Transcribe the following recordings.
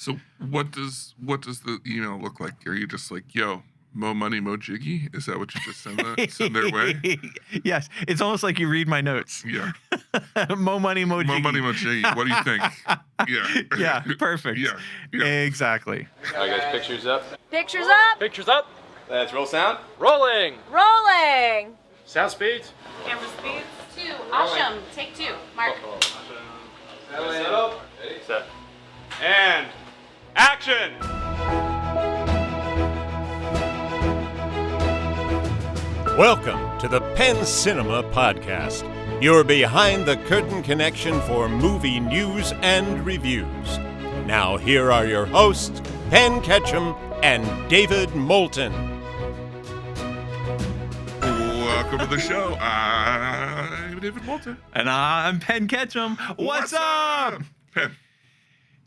So what does the email look like? Are you just like, yo, mo money, mo jiggy? Is that what you just send their way? Yes. It's almost like you read my notes. Yeah. Mo money, mo jiggy. Mo money, mo jiggy. What do you think? Yeah. Yeah, perfect. Yeah. Exactly. All right, guys, pictures up. Pictures up. Pictures up. Let's roll sound. Rolling. Rolling. Sound speeds. Camera speeds. 2. Awesome. Take 2. Mark. Set up. Ready, set. And action. Welcome to the Penn Cinema Podcast, your behind-the-curtain connection for movie news and reviews. Now here are your hosts, Penn Ketchum and David Moulton. Welcome to the show. I'm David Moulton. And I'm Penn Ketchum. What's up? Penn.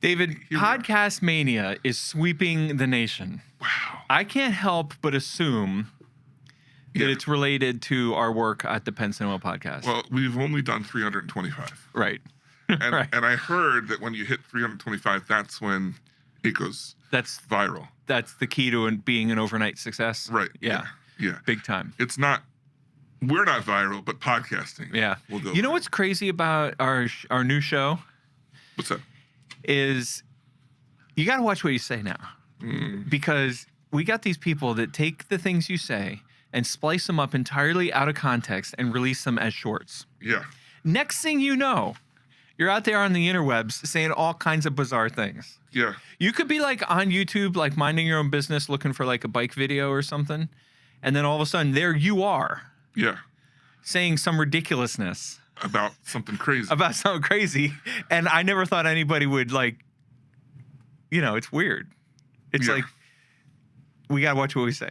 David, podcast mania is sweeping the nation. Wow. I can't help but assume that it's related to our work at the Penn Cinema Podcast. Well, we've only done 325. Right. And, Right. and I heard that when you hit 325, that's when it goes viral. That's the key to being an overnight success. Right. Yeah. Yeah. Big time. We're not viral, but podcasting. Yeah. Will go You know viral. what's crazy about our new show What's that? is you got to watch what you say now. Because we got these people that take the things you say and splice them up entirely out of context and release them as shorts. Yeah. Next thing you know, you're out there on the interwebs saying all kinds of bizarre things. Yeah. You could be like on YouTube, like minding your own business, looking for like a bike video or something. And then all of a sudden there you are Yeah. saying some ridiculousness About something crazy. about something crazy. And I never thought anybody would like, it's weird. It's Yeah. like, we got to watch what we say.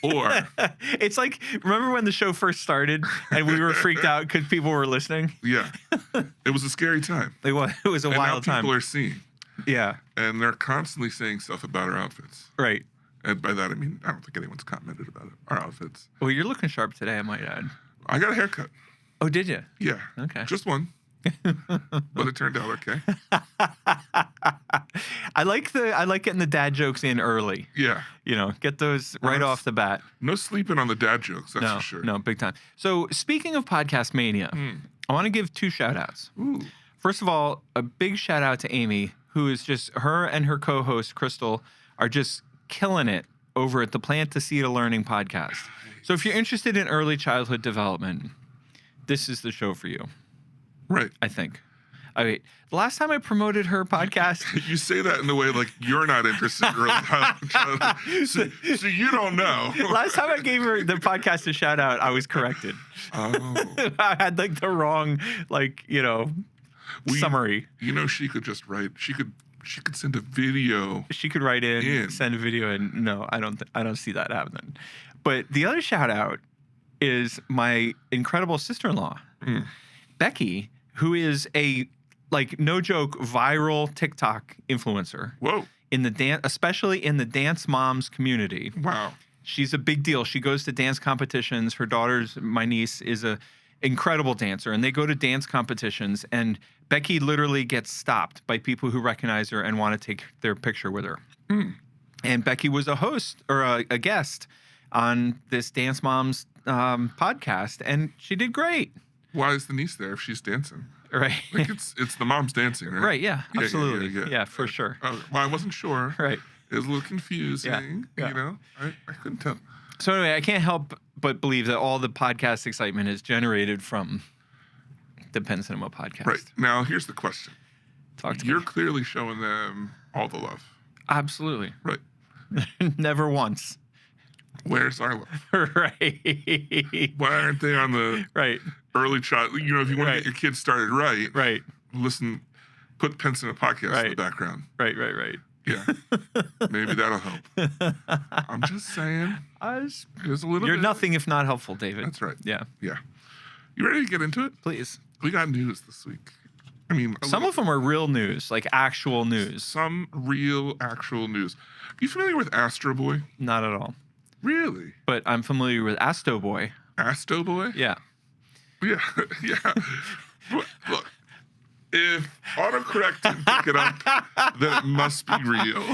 Or It's like, remember when the show first started and we were freaked out because people were listening? yeah. It was a scary time. It was a And now wild time. people are seeing. Yeah, And they're constantly saying stuff about our outfits. right. And by that I mean I don't think anyone's commented about our outfits. Well, you're looking sharp today, I might add. I got a haircut. Oh, did you? Yeah. Okay. Just one. But it turned out okay. I like getting the dad jokes in early. Yeah. Get those right Nice. off the bat. No sleeping on the dad jokes, that's No, for sure. no, big time. So speaking of podcast mania, I want to give 2 shout outs. Ooh. First of all, a big shout out to Amy, who is just, her and her co-host Crystal are just killing it over at the Plant the Seed of Learning podcast. So if you're interested in early childhood development, this is the show for you, Right. I think. The last time I promoted her podcast, You say that in the way like you're not interested in early childhood. So you don't know. last time I gave her the podcast a shout out, I was corrected. Oh. I had like the wrong, summary. She could just write. She could send a video. She could write in, send a video in. No, I don't see that happening. But the other shout out is my incredible sister-in-law, Becky, who is a, no joke, viral TikTok influencer Whoa. in the especially in the dance moms community. Wow. She's a big deal. She goes to dance competitions. Her my niece, is a incredible dancer, and they go to dance competitions, and Becky literally gets stopped by people who recognize her and want to take their picture with her. And Becky was a host or a guest on this Dance Moms podcast, and she did great. Why is the niece there if she's dancing? Right. Like it's the mom's dancing, right? Right, yeah, Yeah, absolutely. Yeah, for sure. Oh, well, I wasn't sure. Right. It was a little confusing. Yeah. I couldn't tell. So anyway, I can't help but believe that all the podcast excitement is generated from the Penn Cinema Podcast. Right. Now, here's the question. Talk to You're me. clearly showing them all the love. Absolutely. Right. Never once. Where's our love? Right. Why aren't they on the Right. early child? If you want to Right. get your kids started right, Right. listen, put Penn Cinema Podcast in the Right. background. Right. Yeah. Maybe that'll help. I'm just saying. There's a little You're bit. nothing if not helpful, David. That's right. Yeah. Yeah. You ready to get into it? Please. We got news this week. I mean, Some of them are real news, like actual news. some real actual news. Are you familiar with Astro Boy? Not at all. Really? But I'm familiar with Asto Boy. Asto Boy? Yeah. Yeah. Yeah. Look, If autocorrect didn't pick it up, then it must be real.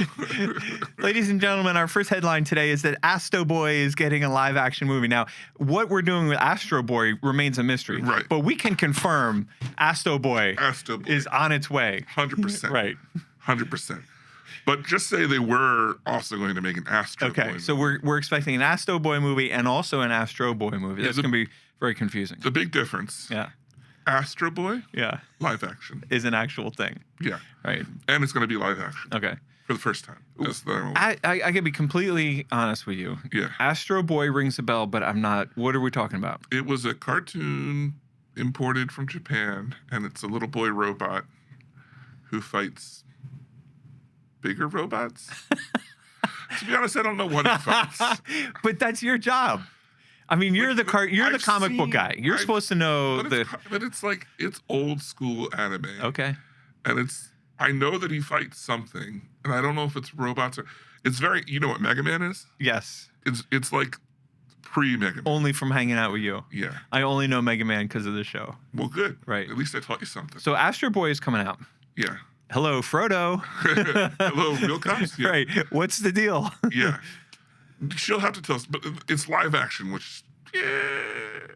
Ladies and gentlemen, our first headline today is that Astro Boy is getting a live action movie. Now, what we're doing with Astro Boy remains a mystery. Right. But we can confirm Astro Boy Astro Boy. is on its way. 100%. Right. 100%. But just say they were also going to make an Astro Boy Okay. movie. So we're expecting an Astro Boy movie and also an Astro Boy movie. That's going to be very confusing. The big difference, Yeah. Astro Boy, Yeah. live action. Is an actual thing. Yeah. Right. And it's going to be live action Okay. for the first time. That's the, I can be completely honest with you. yeah. Astro Boy rings a bell, but I'm not. What are we talking about? It was a cartoon imported from Japan, and it's a little boy robot who fights bigger robots. To be honest, I don't know what he fights. But that's your job. I mean, you're the I've comic book seen- guy. You're I've- supposed to know But it's like, it's old school anime. Okay. And I know that he fights something, and I don't know if it's robots or, it's very, you know what Mega Man is? Yes. It's like pre-Mega Man. Only from hanging out with you. Yeah. I only know Mega Man because of the show. Well, good. Right. At least I taught you something. So Astro Boy is coming out. Yeah. Hello, Frodo. Hello, real cops? Yeah. Right. What's the deal? Yeah. She'll have to tell us, but it's live action, which, yeah.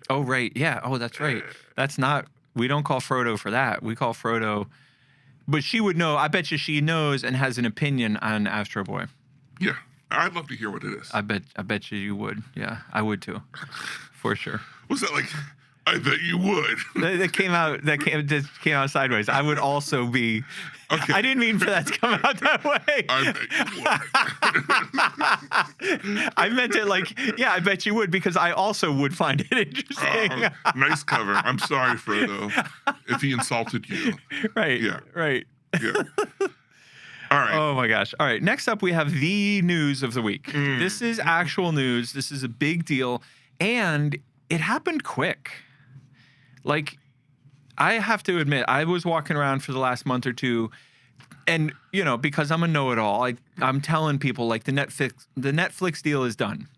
Oh, right. Yeah. Oh, that's right. That's not. We don't call Frodo for that. We call Frodo. But she would know. I bet you she knows and has an opinion on Astro Boy. Yeah. I'd love to hear what it is. I bet you would. Yeah, I would too, for sure. Was that like, I bet you would. That came out. Just came out sideways. I would also be. Okay. I didn't mean for that to come out that way. I bet you would. I meant it like, yeah, I bet you would because I also would find it interesting. Nice cover. I'm sorry, Frodo, if he insulted you. Right. Yeah. Right. Yeah. All right. Oh my gosh. All right. Next up, we have the news of the week. This is actual news. This is a big deal. And it happened quick. Like, I have to admit, I was walking around for the last month or two, and, you know, because I'm a know-it-all, I'm telling people, like, the Netflix deal is done.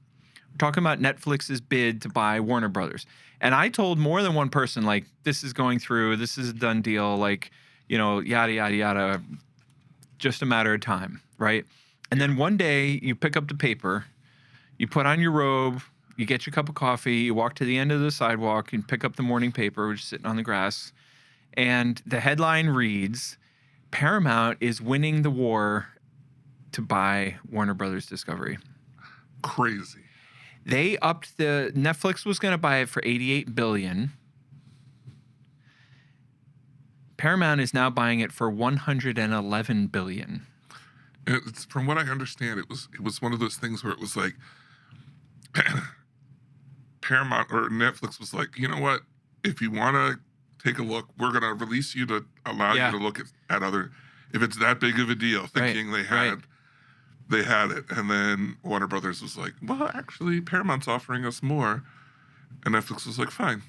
We're talking about Netflix's bid to buy Warner Brothers. And I told more than one person, like, this is going through, this is a done deal, like, you know, yada, yada, yada. Just a matter of time, right? And then one day you pick up the paper, you put on your robe, you get your cup of coffee, you walk to the end of the sidewalk and pick up the morning paper, which is sitting on the grass, and the headline reads, Paramount is winning the war to buy Warner Brothers Discovery. Crazy. They upped Netflix was going to buy it for $88 billion. Paramount is now buying it for $111 billion. It's, from what I understand, it was one of those things where it was like Paramount or Netflix was like, you know what? If you want to take a look, we're going to release you to allow you to look at other. If it's that big of a deal, thinking they had it, and then Warner Brothers was like, well, actually, Paramount's offering us more, and Netflix was like, fine.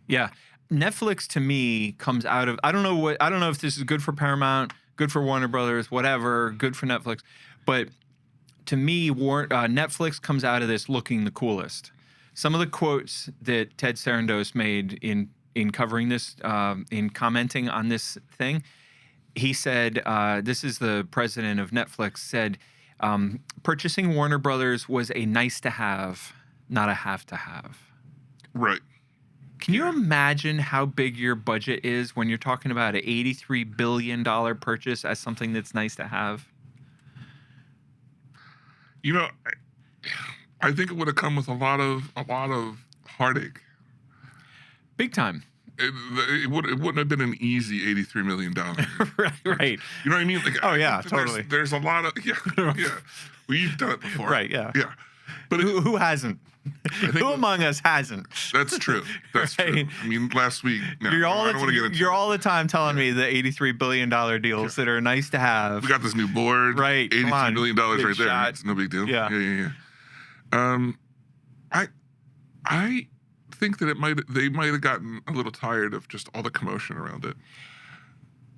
Yeah. Netflix to me comes out of I don't know if this is good for Paramount, good for Warner Brothers, whatever, good for Netflix, but to me, Netflix comes out of this looking the coolest. Some of the quotes that Ted Sarandos made in covering this, in commenting on this thing, he said, this is the president of Netflix, said, purchasing Warner Brothers was a nice to have, not a have to have. Right. Can you imagine how big your budget is when you're talking about an $83 billion purchase as something that's nice to have? You know, I think it would have come with a lot of heartache. Big time. It wouldn't have been an easy $83 million. Right. You know what I mean? Like, Oh, yeah, there's, totally. There's a lot of yeah. Well, you've done it before, Right, yeah. yeah. But Who hasn't? Who among us hasn't? that's true. That's true. Right. I mean, last week. No, You're all I don't want to get into. you're all the time telling me the $83 billion deals that are nice to have. We got this new board. Right, come on, $83 million big right there. shot. It's no big deal. Yeah. Yeah. I think that they might have gotten a little tired of just all the commotion around it.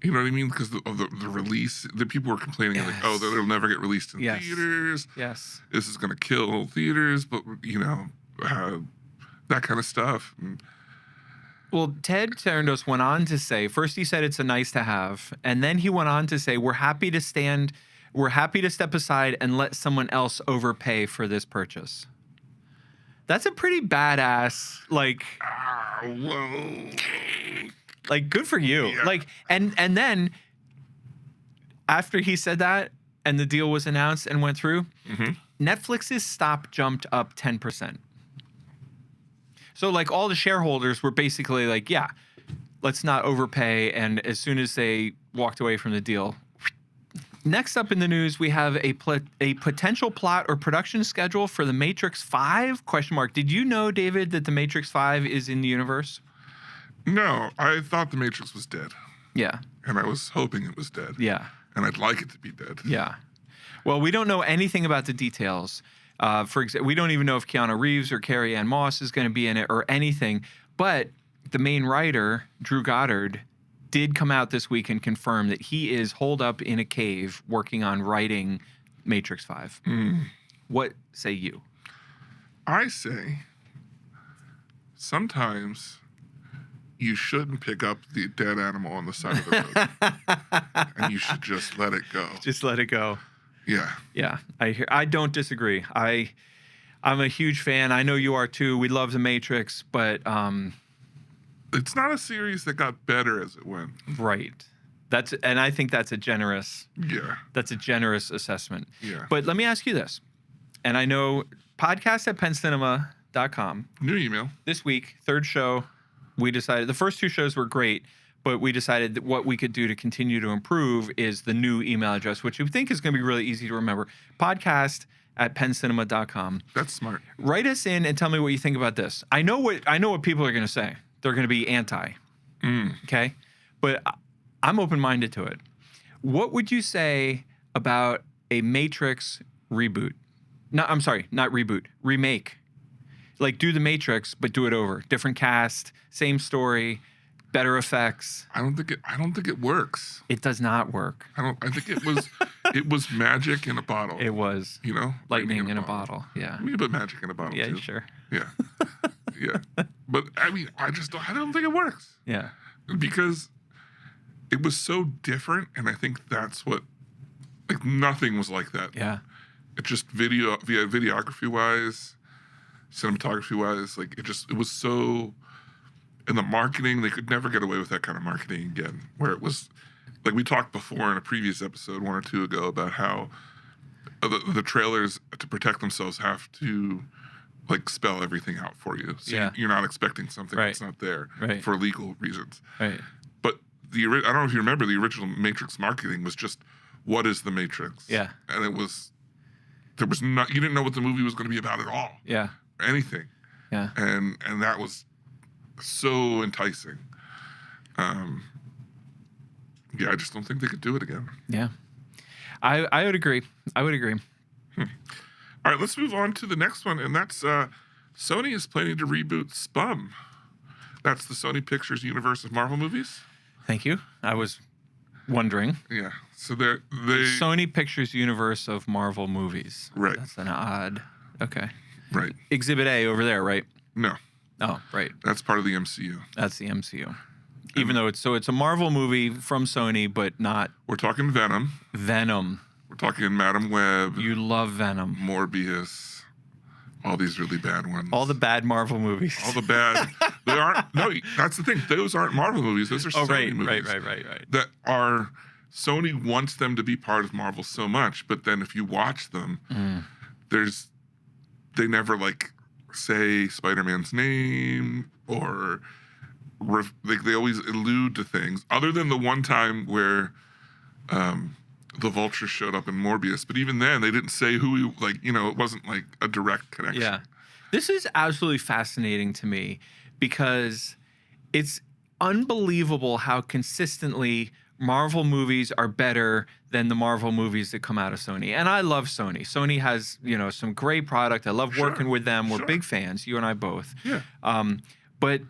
You know what I mean? Because of the release, the people were complaining like, oh, it'll never get released in theaters. Yes. This is going to kill theaters, but you know, that kind of stuff. And Well, Ted Sarandos went on to say, first he said it's a nice to have, and then he went on to say, we're happy to step aside and let someone else overpay for this purchase. That's a pretty badass, like, like good for you. Yeah. Like, and then after he said that and the deal was announced and went through, Netflix's stock jumped up 10%. So like all the shareholders were basically like, yeah, let's not overpay. And as soon as they walked away from the deal. Next up in the news, we have a potential plot or production schedule for The Matrix 5? ? Did you know, David, that The Matrix 5 is in the universe? No, I thought The Matrix was dead. Yeah. And I was hoping it was dead. Yeah. And I'd like it to be dead. Yeah. Well, we don't know anything about the details. For example, we don't even know if Keanu Reeves or Carrie Ann Moss is going to be in it or anything. But the main writer, Drew Goddard, did come out this week and confirm that he is holed up in a cave working on writing Matrix 5. What say you? I say sometimes you shouldn't pick up the dead animal on the side of the road. And you should just let it go. Just let it go. Yeah. Yeah, I don't disagree. I'm a huge fan. I know you are too. We love The Matrix, but It's not a series that got better as it went. right. And I think that's a generous assessment. Yeah. But let me ask you this. And I know podcast@penncinema.com. New email. This week, third show, we decided the first two shows were great, but we decided that what we could do to continue to improve is the new email address, which we think is going to be really easy to remember. Podcast@penncinema.com. That's smart. Write us in and tell me what you think about this. I know what people are going to say. They're going to be anti. Okay? But I'm open-minded to it. What would you say about a Matrix reboot? Not reboot. Remake. Like do The Matrix, but do it over. Different cast, same story, better effects. I don't think it works. It does not work. I think it was magic in a bottle. It was. You know? Lightning in a bottle. Yeah. I mean, but magic in a bottle Yeah, too. sure. Yeah. Yeah. But I mean, I don't think it works. Yeah. Because it was so different, and I think that's what, like, nothing was like that. Yeah. It just videography wise, cinematography wise, like it was so, in the marketing, they could never get away with that kind of marketing again, where it was, like we talked before in a previous episode, 1 or 2 ago, about how the trailers, to protect themselves, have to like spell everything out for you. So Yeah. you're not expecting something Right. that's not there Right. for legal reasons. Right. But I don't know if you remember, the original Matrix marketing was just, what is the Matrix? Yeah. And you didn't know what the movie was going to be about at all. Yeah. Or anything. Yeah. And that was so enticing. Yeah, I just don't think they could do it again. Yeah. I would agree. All right, let's move on to the next one, and that's Sony is planning to reboot Spum. That's the Sony Pictures universe of Marvel movies. Thank you. I was wondering. Yeah, so they Sony Pictures universe of Marvel movies. Right. That's an odd. Okay. right. Exhibit A over there, right? No, Oh, right. that's part of the MCU. That's the MCU. Even though it's a Marvel movie from Sony, but not We're talking Venom. Venom. We're talking Madam Web, You love Venom. Morbius, all these really bad ones. All the bad Marvel movies. All the bad. They aren't. No, that's the thing. Those aren't Marvel movies. Those are Sony movies. Right. That are, Sony wants them to be part of Marvel so much, but then if you watch them, they never like say Spider-Man's name, or they always allude to things, other than the one time where the Vulture showed up in Morbius. But even then, they didn't say who he, like, you know, it wasn't like a direct connection. Yeah. This is absolutely fascinating to me because it's unbelievable how consistently Marvel movies are better than the Marvel movies that come out of Sony. And I love Sony. Sony has, some great product. I love working with them. We're big fans, you and I both. Yeah. But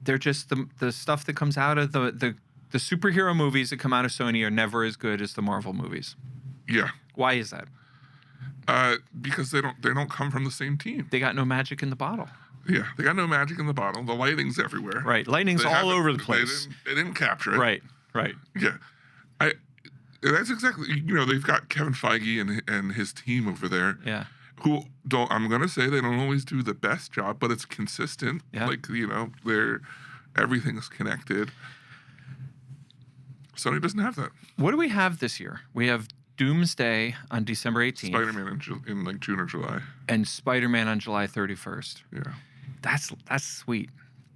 they're just the stuff that comes out of the superhero movies that come out of Sony are never as good as the Marvel movies. Yeah. Why is that? Because they don't come from the same team. They got no magic in the bottle. Yeah, they got no magic in the bottle. The lighting's everywhere. Right. Lightning's all over the place. They didn't capture it. Right. Right. Yeah. That's exactly, they've got Kevin Feige and his team over there. Yeah. Who I'm going to say they don't always do the best job, but it's consistent. Yeah. Like, everything's connected. Sony doesn't have that. What do we have this year? We have Doomsday on December 18th. Spider-Man in like June or July. And Spider-Man on July 31st. Yeah. That's sweet.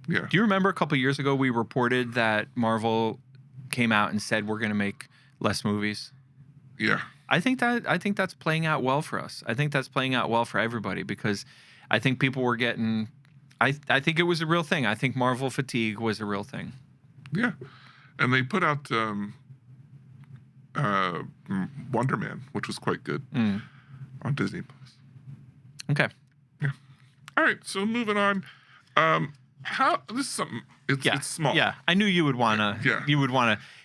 Yeah. Do you remember a couple years ago we reported that Marvel came out and said we're going to make less movies? Yeah. I think that's playing out well for us. I think that's playing out well for everybody because I think people were getting I think it was a real thing. I think Marvel fatigue was a real thing. Yeah. And they put out Wonder Man, which was quite good on Disney Plus. Okay. Yeah. All right, so moving on. This is something it's small. Yeah. I knew you would wanna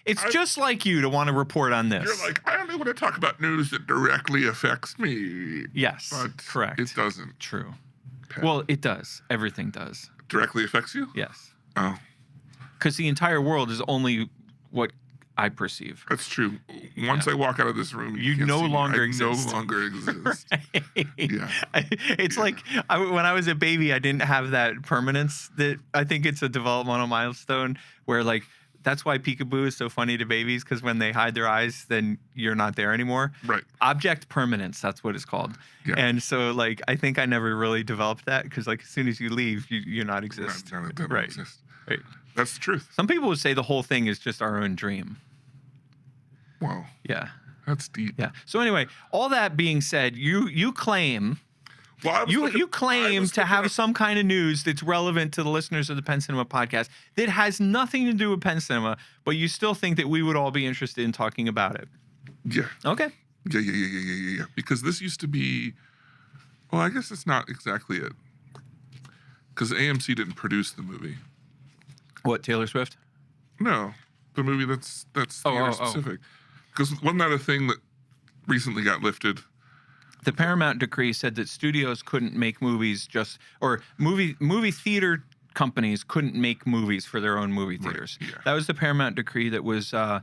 it's just like you to want to report on this. You're like, I only want to talk about news that directly affects me. Yes. But correct. It doesn't. True. Pat. Well, it does. Everything does. Directly affects you? Yes. Oh. Because the entire world is only what I perceive. That's true. Once I walk out of this room, you no can't longer see me. I exist. no longer exist. Right. Yeah. It's like when I was a baby, I didn't have that permanence. That I think it's a developmental milestone where like that's why peekaboo is so funny to babies because when they hide their eyes, then you're not there anymore. Right. Object permanence, that's what it's called. Yeah. And so like I think I never really developed that because like as soon as you leave, you're not exist. Don't right. exist. Right. That's the truth. Some people would say the whole thing is just our own dream. Wow. Yeah. That's deep. Yeah. So anyway, all that being said, you claim Well, you claim to have some kind of news that's relevant to the listeners of the Penn Cinema podcast that has nothing to do with Penn Cinema, but you still think that we would all be interested in talking about it. Yeah. Okay. Yeah. Because this used to be, well, I guess it's not exactly it. Because AMC didn't produce the movie. What, Taylor Swift? No, the movie that's theater specific. Because wasn't that a thing that recently got lifted? The Paramount decree said that studios couldn't make movies movie theater companies couldn't make movies for their own movie theaters. Right, yeah. That was the Paramount decree that was a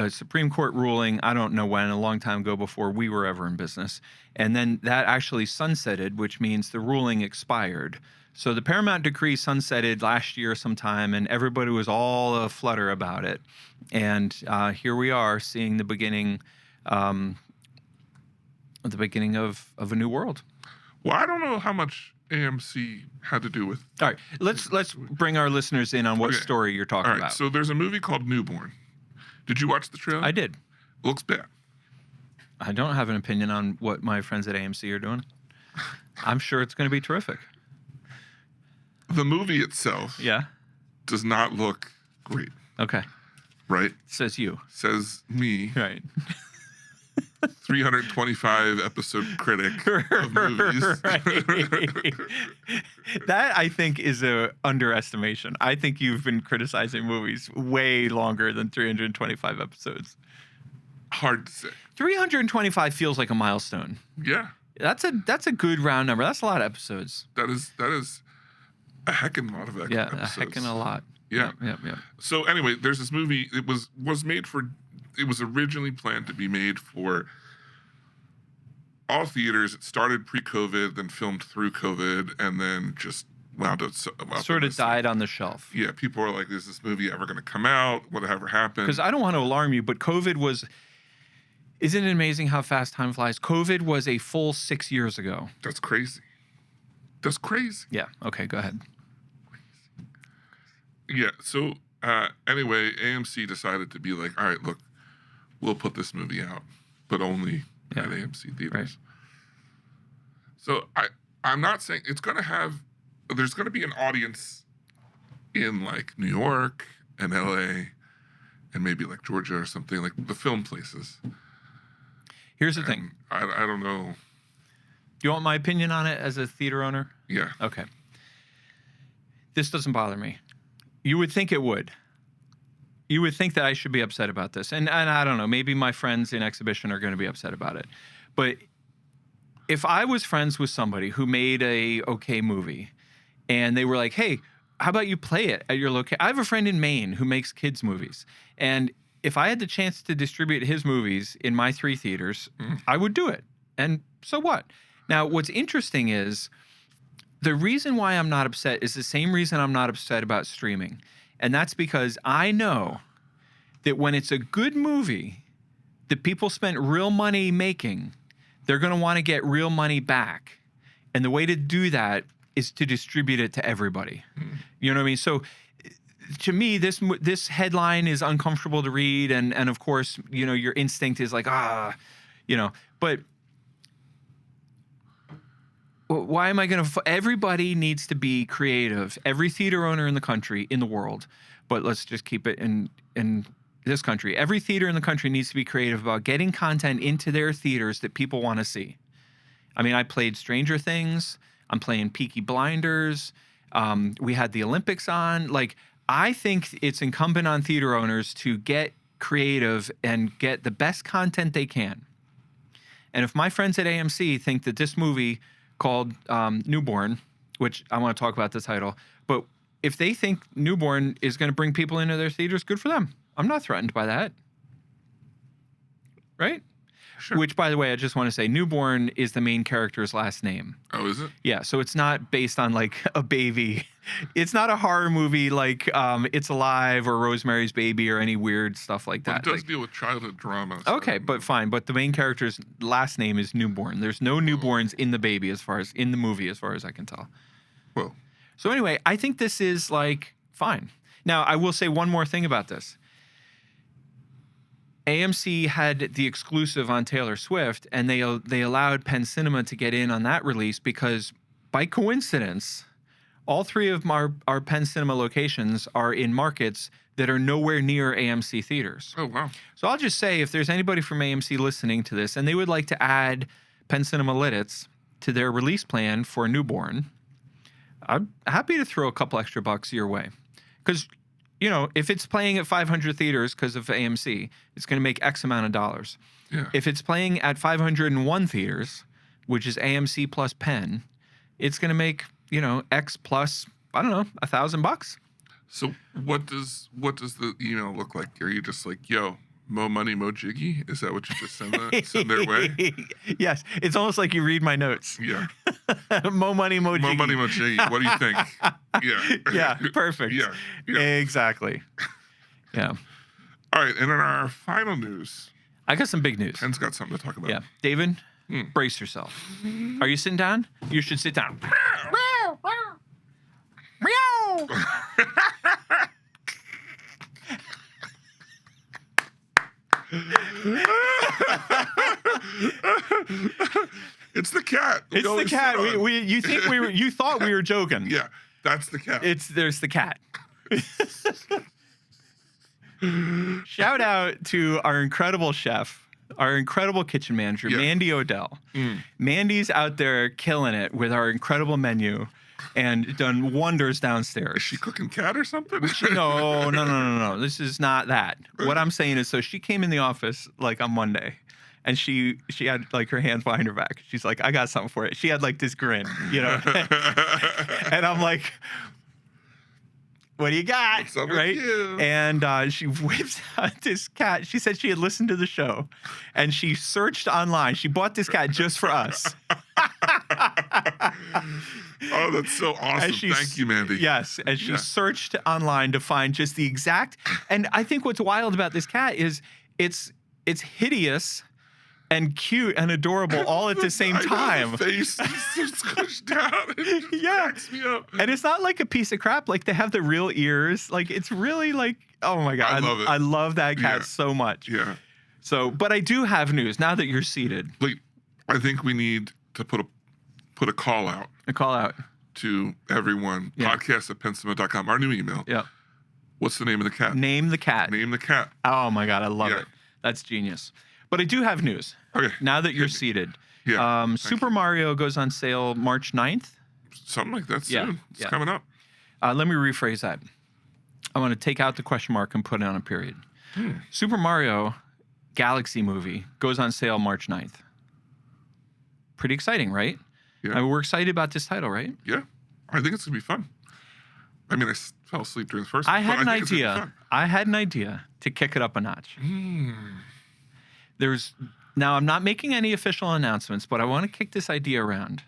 Supreme Court ruling, I don't know when, a long time ago before we were ever in business. And then that actually sunsetted, which means the ruling expired. So the Paramount decree sunsetted last year sometime, and everybody was all aflutter about it. And here we are seeing the beginning of a new world. Well, I don't know how much AMC had to do with. All right, let's bring our listeners in on what story you're talking about. So there's a movie called Newborn. Did you watch the trailer? I did. Looks bad. I don't have an opinion on what my friends at AMC are doing. I'm sure it's going to be terrific. The movie itself does not look great. Okay. Right? Says you. Says me. Right. 325 episode critic of movies. That, I think, is a underestimation. I think you've been criticizing movies way longer than 325 episodes. Hard to say. 325 feels like a milestone. Yeah. That's a good round number. That's a lot of episodes. That is a heckin' lot of episodes. Yeah, a heckin' a lot. Yeah. Yeah. So anyway, there's this movie. It was made for. It was originally planned to be made for all theaters. It started pre-COVID, then filmed through COVID, and then just wound up sort of died on the shelf. Yeah, people are like, "Is this movie ever going to come out? Whatever happened?" Because I don't want to alarm you, but COVID was. Isn't it amazing how fast time flies? COVID was a full 6 years ago. That's crazy. That's crazy. Yeah. Okay. Go ahead. Yeah. So anyway, AMC decided to be like, all right, look, we'll put this movie out, but only at AMC theaters. Right. So I'm not saying it's going to have. There's going to be an audience in like New York and LA and maybe like Georgia or something, like the film places. Here's the thing. I don't know. Do you want my opinion on it as a theater owner? Yeah. Okay. This doesn't bother me. You would think it would. You would think that I should be upset about this. And I don't know, maybe my friends in exhibition are going to be upset about it. But if I was friends with somebody who made a okay movie And they were like, hey, how about you play it at your location? I have a friend in Maine who makes kids movies. And if I had the chance to distribute his movies in my 3 theaters, I would do it. And so what? Now, what's interesting is the reason why I'm not upset is the same reason I'm not upset about streaming. And that's because I know that when it's a good movie that people spent real money making, they're going to want to get real money back. And the way to do that is to distribute it to everybody. You know what I mean? So to me, this headline is uncomfortable to read. And of course, you know, your instinct is like, you know, but why am I going to, everybody needs to be creative. Every theater owner in the country, in the world, but let's just keep it in this country. Every theater in the country needs to be creative about getting content into their theaters that people want to see. I mean, I played Stranger Things. I'm playing Peaky Blinders. We had the Olympics on. Like, I think it's incumbent on theater owners to get creative and get the best content they can. And if my friends at AMC think that this movie called Newborn, which I want to talk about the title, but if they think Newborn is going to bring people into their theaters, good for them. I'm not threatened by that. Right? Sure. Which, by the way, I just want to say, Newborn is the main character's last name. Oh, is it? Yeah, so it's not based on, like, a baby. It's not a horror movie like It's Alive or Rosemary's Baby or any weird stuff like that. But it does deal with childhood drama. So. Okay, but fine. But the main character's last name is Newborn. There's no newborns in the baby in the movie, as far as I can tell. Well. So anyway, I think this is, like, fine. Now, I will say one more thing about this. AMC had the exclusive on Taylor Swift, and they allowed Penn Cinema to get in on that release because, by coincidence, all 3 of our Penn Cinema locations are in markets that are nowhere near AMC theaters. Oh, wow. So I'll just say, if there's anybody from AMC listening to this and they would like to add Penn Cinema Lidditz to their release plan for Newborn, I'm happy to throw a couple extra bucks your way. Because, you know, if it's playing at 500 theaters because of AMC, it's going to make X amount of dollars. Yeah. If it's playing at 501 theaters, which is AMC plus Penn, it's going to make, you know, X plus, I don't know, $1,000. So what does the email look like? Are you just like, yo, mo money, mo jiggy? Is that what you just send their way? Yes. It's almost like you read my notes. Yeah. Mo money, mo jiggy. Mo money, mo jiggy. What do you think? Yeah. Yeah, perfect. Yeah. Exactly. Yeah. All right, and in our final news, I got some big news. Ken's got something to talk about. Yeah. David, brace yourself. Are you sitting down? You should sit down. It's the cat. It's the cat. You thought we were joking. Yeah, that's the cat. There's the cat. Shout out to our incredible chef, our incredible kitchen manager, Mandy Odell. Mandy's out there killing it with our incredible menu and done wonders downstairs. Is she cooking cat or something? No. This is not that. What I'm saying is, so she came in the office like on Monday, and she had like her hands behind her back. She's like, I got something for it. She had like this grin, you know. And I'm like, what do you got? What's up right? with you? And she whips out this cat. She said she had listened to the show, and she searched online. She bought this cat just for us. Oh, that's so awesome. Thank you, Mandy. Yes. And she searched online to find just the exact. And I think what's wild about this cat is it's hideous and cute and adorable all at the same time. The face is squished down. It just cracks me up. And it's not like a piece of crap. Like, they have the real ears. Like, it's really like, oh my God. I love it. I love that cat so much. Yeah. So, but I do have news now that you're seated. Like, I think we need to put a call out. A call out to everyone. Podcast@pencinema.com. Our new email. Yeah. What's the name of the cat? Name the cat. Name the cat. Oh my God, I love it. That's genius. But I do have news. Okay. Now that you're seated. Yeah. Super Mario goes on sale March 9th. Something like that soon. It's Yeah. coming up. Let me rephrase that. I want to take out the question mark and put it on a period. Super Mario Galaxy movie goes on sale March 9th. Pretty exciting, right? Yeah. I mean, we're excited about this title, right? Yeah. I think it's gonna be fun. I mean, I fell asleep during the first one. I had an think it's gonna be idea. fun. I had an idea to kick it up a notch. Now I'm not making any official announcements, but I want to kick this idea around.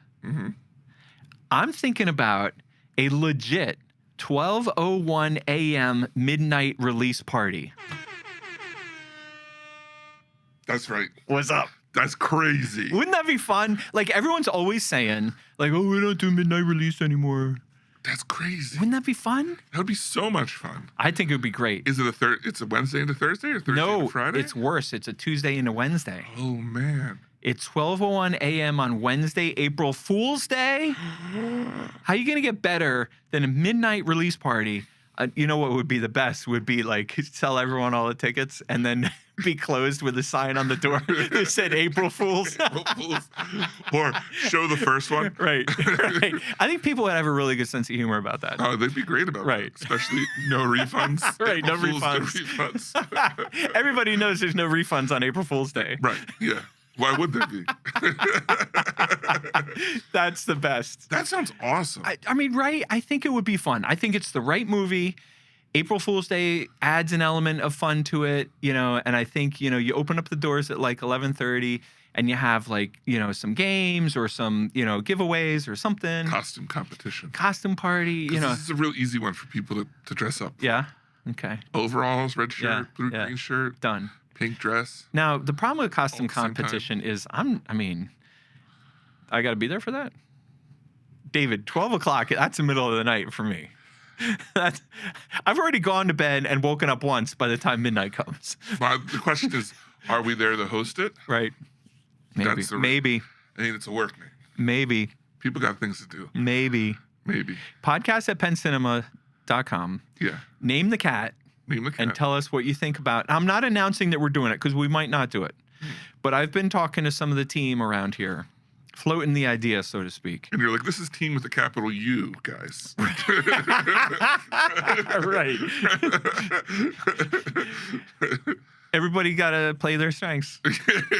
I'm thinking about a legit 12:01 a.m. midnight release party. That's right. What's up? That's crazy. Wouldn't that be fun? Like everyone's always saying, like, "Oh, we don't do midnight release anymore." That's crazy. Wouldn't that be fun? That would be so much fun. I think it would be great. Is it it's a Wednesday into Thursday or Thursday No, into Friday? it's worse. It's a Tuesday and a Wednesday. Oh man. It's 12:01 a.m. on Wednesday, April Fool's Day. How are you gonna get better than a midnight release party? You know what would be the best would be like sell everyone all the tickets and then be closed with a sign on the door that said April Fools. April Fools. Or show the first one. Right. I think people would have a really good sense of humor about that. Oh, they'd be great about Right. that. Especially no refunds. Right, no April Fools, refunds. No refunds. Everybody knows there's no refunds on April Fool's Day. Right. Yeah. Why would there be? That's the best. That sounds awesome. I mean, right? I think it would be fun. I think it's the right movie. April Fool's Day adds an element of fun to it, you know, and I think, you know, you open up the doors at like 11:30 and you have like, you know, some games or some, you know, giveaways or something. Costume competition. Costume party, you know. This is a real easy one for people to dress up. Yeah. Okay. Overalls, red shirt, Yeah, blue yeah. green shirt, Done. pink dress. Now, the problem with costume All at the same time. competition is I got to be there for that. David, 12 o'clock, that's the middle of the night for me. I've already gone to bed and woken up once by the time midnight comes. The question is, are we there to host it? Right. Maybe. That's the- Maybe. I mean, it's a work, man. Maybe. People got things to do. Maybe. Maybe. Podcast at penncinema.com. Yeah. Name the cat Name the cat. and tell us what you think about. I'm not announcing that we're doing it because we might not do it. But I've been talking to some of the team around here, floating the idea, so to speak. And you're like, this is team with a capital U, guys. Right. Everybody got to play their strengths,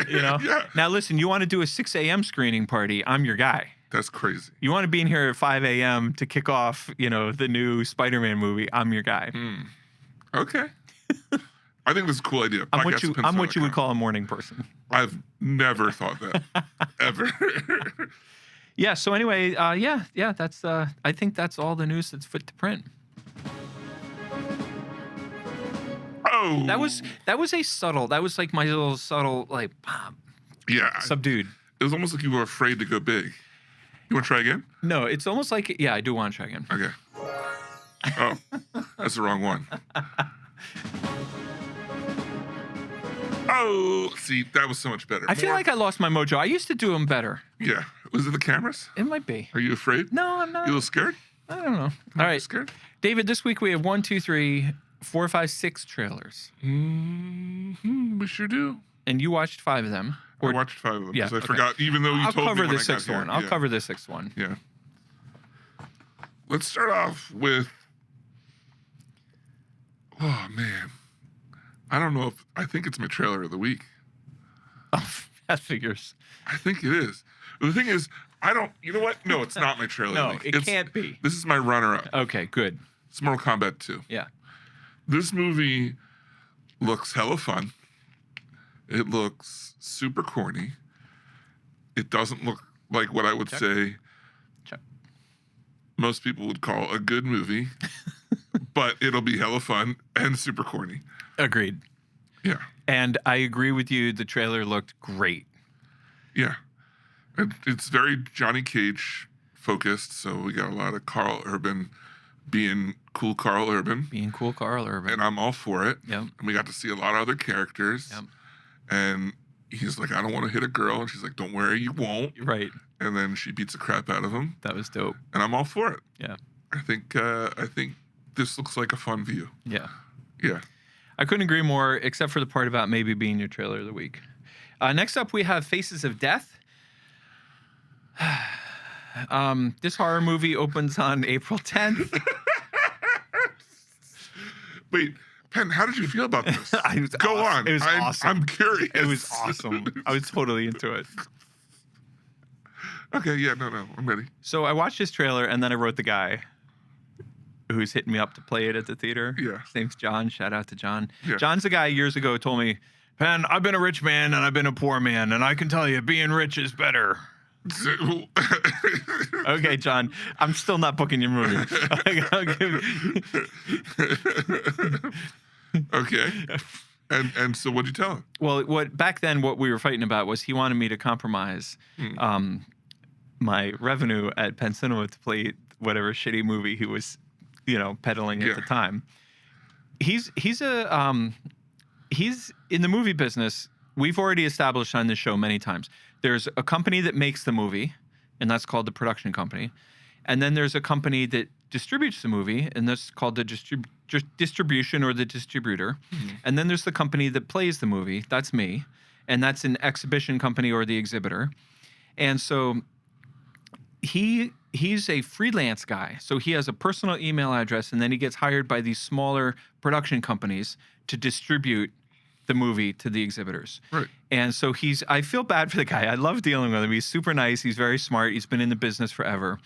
you know? Yeah. Now, listen, you want to do a 6 a.m. screening party, I'm your guy. That's crazy. You want to be in here at 5 a.m. to kick off, you know, the new Spider-Man movie, I'm your guy. Okay. I think this is a cool idea. I'm what Podcast you would call a morning person. I've never thought that. Ever. Yeah, so anyway, that's I think that's all the news that's fit to print. Oh. That was like my little subtle, like, Yeah. subdued. It was almost like you were afraid to go big. You want to try again? No, it's almost like, yeah, I do want to try again. Okay. Oh, that's the wrong one. Oh, see, that was so much better. I feel like I lost my mojo. I used to do them better. Yeah. Was it the cameras? It might be. Are you afraid? No, I'm You not. a little scared? I don't know. All Are you right, scared? David, this week we have 1, 2, 3, 4, 5, 6 trailers. We sure do. And you watched 5 of them. I watched 5 of them Yeah, because I okay. forgot, even though you I'll told cover me when the I got 6th here. one. I'll Yeah. cover the 6th one. Yeah. Let's start off with. Oh man, I don't know if I think it's my trailer of the week. That figures. I think it is. The thing is, I don't. You know what? No, it's not my trailer. No, of the week. it can't be. This is my runner-up. Okay, good. It's Mortal Kombat 2. Yeah. This movie looks hella fun. It looks super corny. It doesn't look like what I would say Check. most people would call a good movie, but it'll be hella fun and super corny. Agreed. Yeah. And I agree with you. The trailer looked great. Yeah. It's very Johnny Cage focused, so we got a lot of Carl Urban being cool Carl Urban, Being cool, Carl Urban. and I'm all for it. Yep. And we got to see a lot of other characters. Yep. And he's like, I don't want to hit a girl. And she's like, don't worry, you won't. Right. And then she beats the crap out of him. That was dope. And I'm all for it. Yeah. I think this looks like a fun view. Yeah. Yeah. I couldn't agree more, except for the part about maybe being your trailer of the week. Next up, we have Faces of Death. This horror movie opens on April 10th. Wait, Penn, how did you feel about this? It was Go awesome. on. It was I'm awesome. I'm curious. It was awesome. I was totally into it. Okay, yeah, no, I'm ready. So I watched this trailer, and then I wrote the guy who's hitting me up to play it at the theater. Yeah. His name's John. Shout out to John. Yeah. John's the guy years ago who told me, "Penn, I've been a rich man and I've been a poor man, and I can tell you being rich is better." Okay, John, I'm still not booking your movie. Okay. And so what'd you tell him? Well, back then what we were fighting about was he wanted me to compromise my revenue at Penn Cinema to play whatever shitty movie he was, peddling at the time. He's in the movie business. We've already established on this show many times. There's a company that makes the movie, and that's called the production company. And then there's a company that distributes the movie, and that's called the distribution or the distributor. Mm-hmm. And then there's the company that plays the movie. That's me. And that's an exhibition company or the exhibitor. And so he's a freelance guy. So he has a personal email address, and then he gets hired by these smaller production companies to distribute the movie to the exhibitors. Right. And so I feel bad for the guy. I love dealing with him. He's super nice. He's very smart. He's been in the business forever.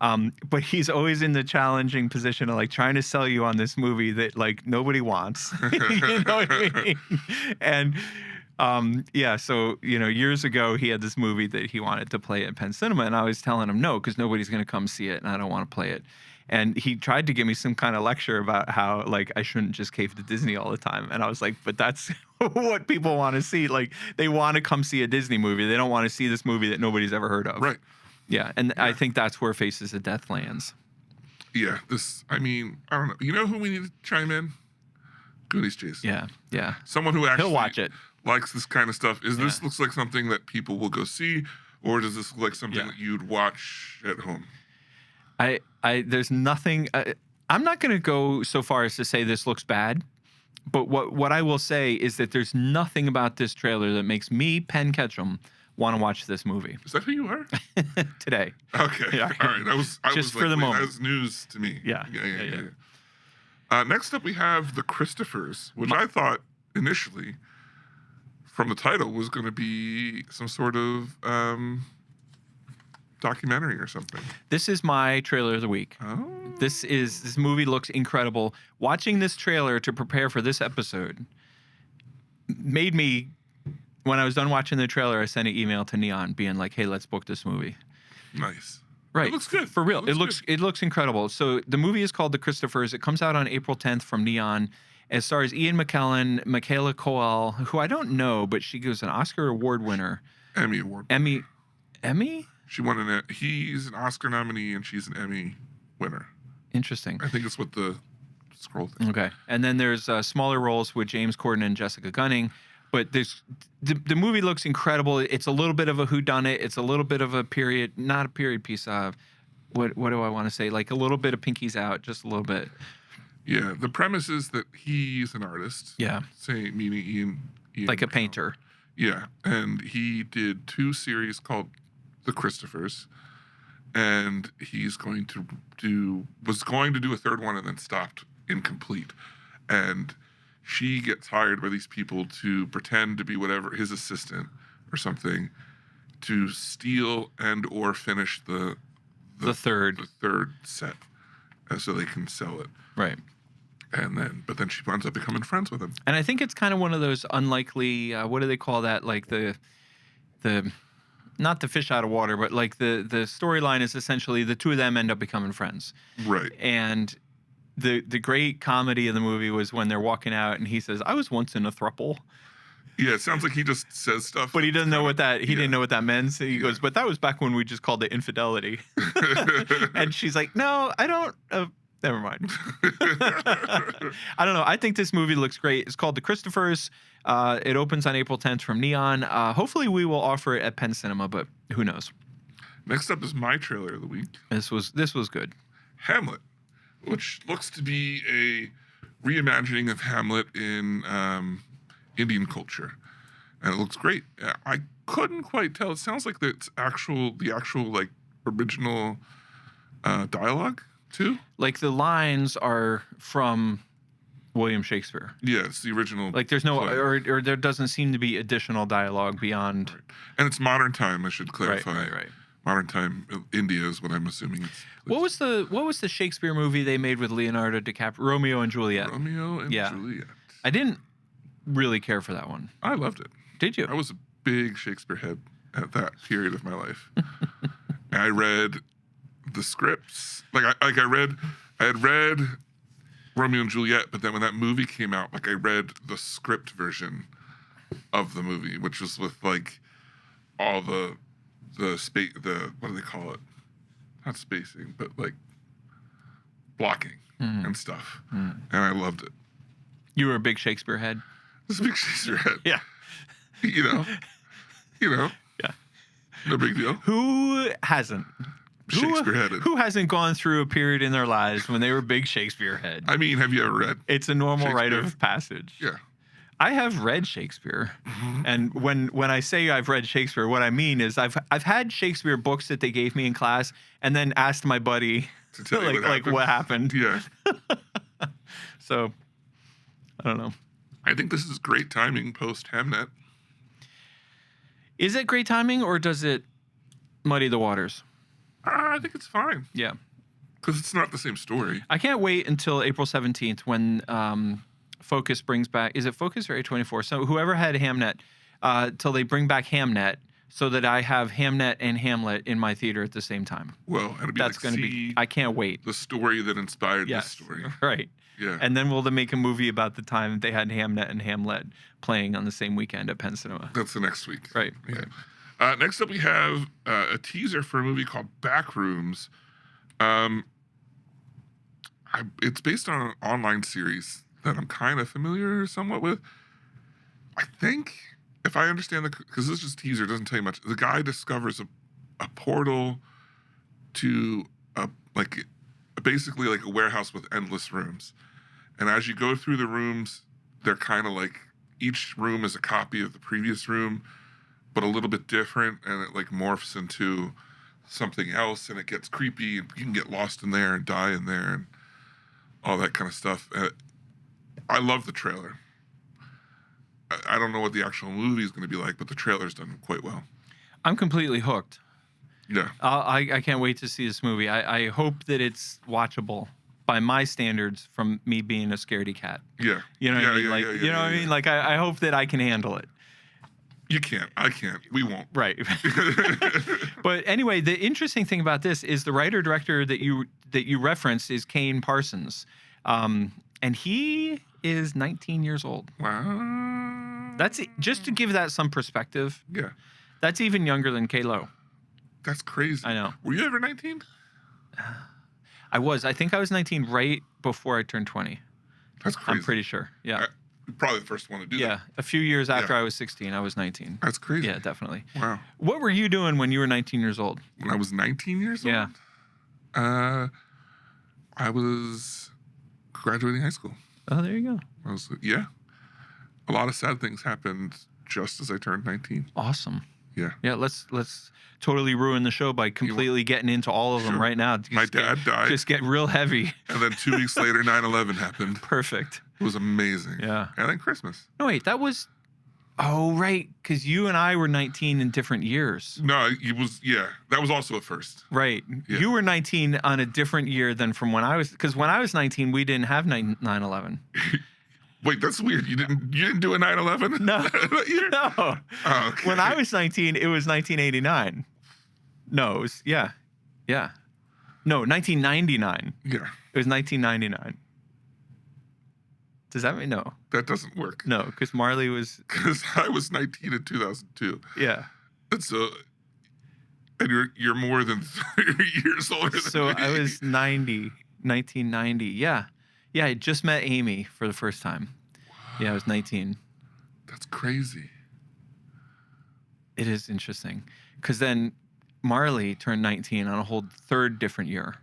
But he's always in the challenging position of like trying to sell you on this movie that like nobody wants. You know what I mean? And so years ago he had this movie that he wanted to play at Penn Cinema, and I was telling him no, because nobody's going to come see it, and I don't want to play it. And he tried to give me some kind of lecture about how like I shouldn't just cave to Disney all the time. And I was like, but that's what people want to see. Like they want to come see a Disney movie. They don't want to see this movie that nobody's ever heard of. Right. Yeah, and I think that's where Faces of Death lands. Yeah, I don't know. You know who we need to chime in? Goonies Jason. Yeah. Someone who actually He'll watch it. Likes this kind of stuff. This looks like something that people will go see, or does this look like something that you'd watch at home? There's nothing. I'm not going to go so far as to say this looks bad, but what I will say is that there's nothing about this trailer that makes me, Penn Ketchum, want to watch this movie. Is that who you are? Today. Okay. Yeah. All right. I was for like, the moment. That was news to me. Yeah. Next up, we have The Christophers, which I thought initially, from the title, was going to be some sort of documentary or something. This is my trailer of the week. Oh. This movie looks incredible. Watching this trailer to prepare for this episode made me, when I was done watching the trailer, I sent an email to Neon being like, hey, let's book this movie. Nice. Right. It looks good. For real. It looks incredible. So the movie is called The Christophers. It comes out on April 10th from Neon. It stars Ian McKellen, Michaela Coel, who I don't know, but she was an Oscar Award winner. Emmy Award. Emmy? She won he's an Oscar nominee and she's an Emmy winner. Interesting. I think it's what the scroll thing. Okay. And then there's smaller roles with James Corden and Jessica Gunning. But the movie looks incredible. It's a little bit of a whodunit. It's a little bit of a period, not a period piece of, what do I want to say? Like a little bit of Pinky's Out, just a little bit. Yeah. The premise is that he's an artist. Yeah. Meaning Ian like a painter. Yeah. And he did 2 series called The Christophers. And he's was going to do a 3rd one and then stopped incomplete. And she gets hired by these people to pretend to be whatever, his assistant or something, to steal and or finish the third set, so they can sell it. Right. But then she winds up becoming friends with him. And I think it's kind of one of those unlikely, what do they call that? Like the not the fish out of water, but like the storyline is essentially the 2 of them end up becoming friends. Right. And the great comedy of the movie was when they're walking out and he says, I was once in a throuple. Yeah, it sounds like he just says stuff. But he doesn't know what that, didn't know what that meant. So he goes, but that was back when we just called it infidelity. And she's like, no, I don't, never mind. I don't know. I think this movie looks great. It's called The Christophers. It opens on April 10th from Neon. Hopefully we will offer it at Penn Cinema, but who knows? Next up is my trailer of the week. This was good. Hamlet, which looks to be a reimagining of Hamlet in Indian culture, and it looks great. I couldn't quite tell. It sounds like it's the actual like original dialogue too. Like the lines are from William Shakespeare. Yeah, it's the original. Like there's no, play. or there doesn't seem to be additional dialogue beyond. Right. And it's modern time. I should clarify. Right. modern time India is what I'm assuming. What was the Shakespeare movie they made with Leonardo DiCaprio? Romeo and Juliet. Romeo and Juliet. I didn't really care for that one. I loved it. Did you? I was a big Shakespeare head at that period of my life. I read the scripts. I had read Romeo and Juliet, but then when that movie came out, I read the script version of the movie, which was with all the what do they call it? Not spacing, but blocking and stuff. And I loved it. You were a big Shakespeare head? I was a big Shakespeare head. Yeah. You know. Yeah. No big deal. Who hasn't? Shakespeare headed. Who hasn't gone through a period in their lives when they were big Shakespeare head? I mean, have you ever read? It's a normal rite of passage. Yeah. I have read Shakespeare, and when I say I've read Shakespeare, what I mean is I've had Shakespeare books that they gave me in class, and then asked my buddy To tell you what happened. Yeah. So I don't know. I think this is great timing post Hamnet. Is it great timing, or does it muddy the waters? I think it's fine Yeah. because it's not the same story. I can't wait until April 17th when Focus brings back, is it Focus or A24? So whoever had Hamnet, till they bring back Hamnet so that I have Hamnet and Hamlet in my theater at the same time. Well, it'll be That's going to be, I can't wait. the story that inspired Yes. this story. Right. Yeah. And then we'll make a movie about the time that they had Hamnet and Hamlet playing on the same weekend at Penn Cinema. That's the next week. Right. Yeah. Next up, we have a teaser for a movie called Backrooms. It's based on an online series that I'm kind of familiar somewhat with. I think, if I understand because this is just a teaser, it doesn't tell you much. The guy discovers a portal to basically a warehouse with endless rooms. And as you go through the rooms, they're kind of each room is a copy of the previous room, but a little bit different, and it morphs into something else, and it gets creepy, and you can get lost in there and die in there and all that kind of stuff. I love the trailer. I don't know what the actual movie is going to be like, but the trailer's done quite well. I'm completely hooked. Yeah. I can't wait to see this movie. I hope that it's watchable by my standards from me being a scaredy cat. Yeah. You know what I mean? You know what I mean? I hope that I can handle it. You can't. I can't. We won't. Right. But anyway, the interesting thing about this is the writer-director that you referenced is Kane Parsons. And he is 19 years old. Wow. That's just to give that some perspective. Yeah. That's even younger than K-Lo. That's crazy. I know. Were you ever 19? I was. I think I was 19 right before I turned 20. That's crazy. I'm pretty sure. Yeah. Probably the first one to do that. Yeah. A few years after I was 16, I was 19. That's crazy. Yeah, definitely. Wow. What were you doing when you were 19 years old? When I was 19 years old? Yeah. I was graduating high school. Oh, there you go. A lot of sad things happened just as I turned 19. Awesome. Yeah. Yeah, let's totally ruin the show by completely getting into all of them Sure. right now. My dad died. Just get real heavy. And then 2 weeks later, 9/11 happened. Perfect. It was amazing. Yeah. And then Christmas. No, wait, that was... Oh, right, because you and I were 19 in different years. No, it was, that was also a first. Right. Yeah. You were 19 on a different year than from when I was... Because when I was 19, we didn't have 9/11. Wait, that's weird. You didn't do a 9/11? No. That year? No. Oh, okay. When I was 19, it was 1989. No, it was... Yeah. Yeah. No, 1999. Yeah. It was 1999. Does that mean no? That doesn't work. No, because Marley was... Because I was 19 in 2002. Yeah. And so... And you're more than 30 years older than So me. I was 1990. Yeah. Yeah, I just met Amy for the first time. Yeah, I was 19. That's crazy. It is interesting. Because then Marley turned 19 on a whole third different year.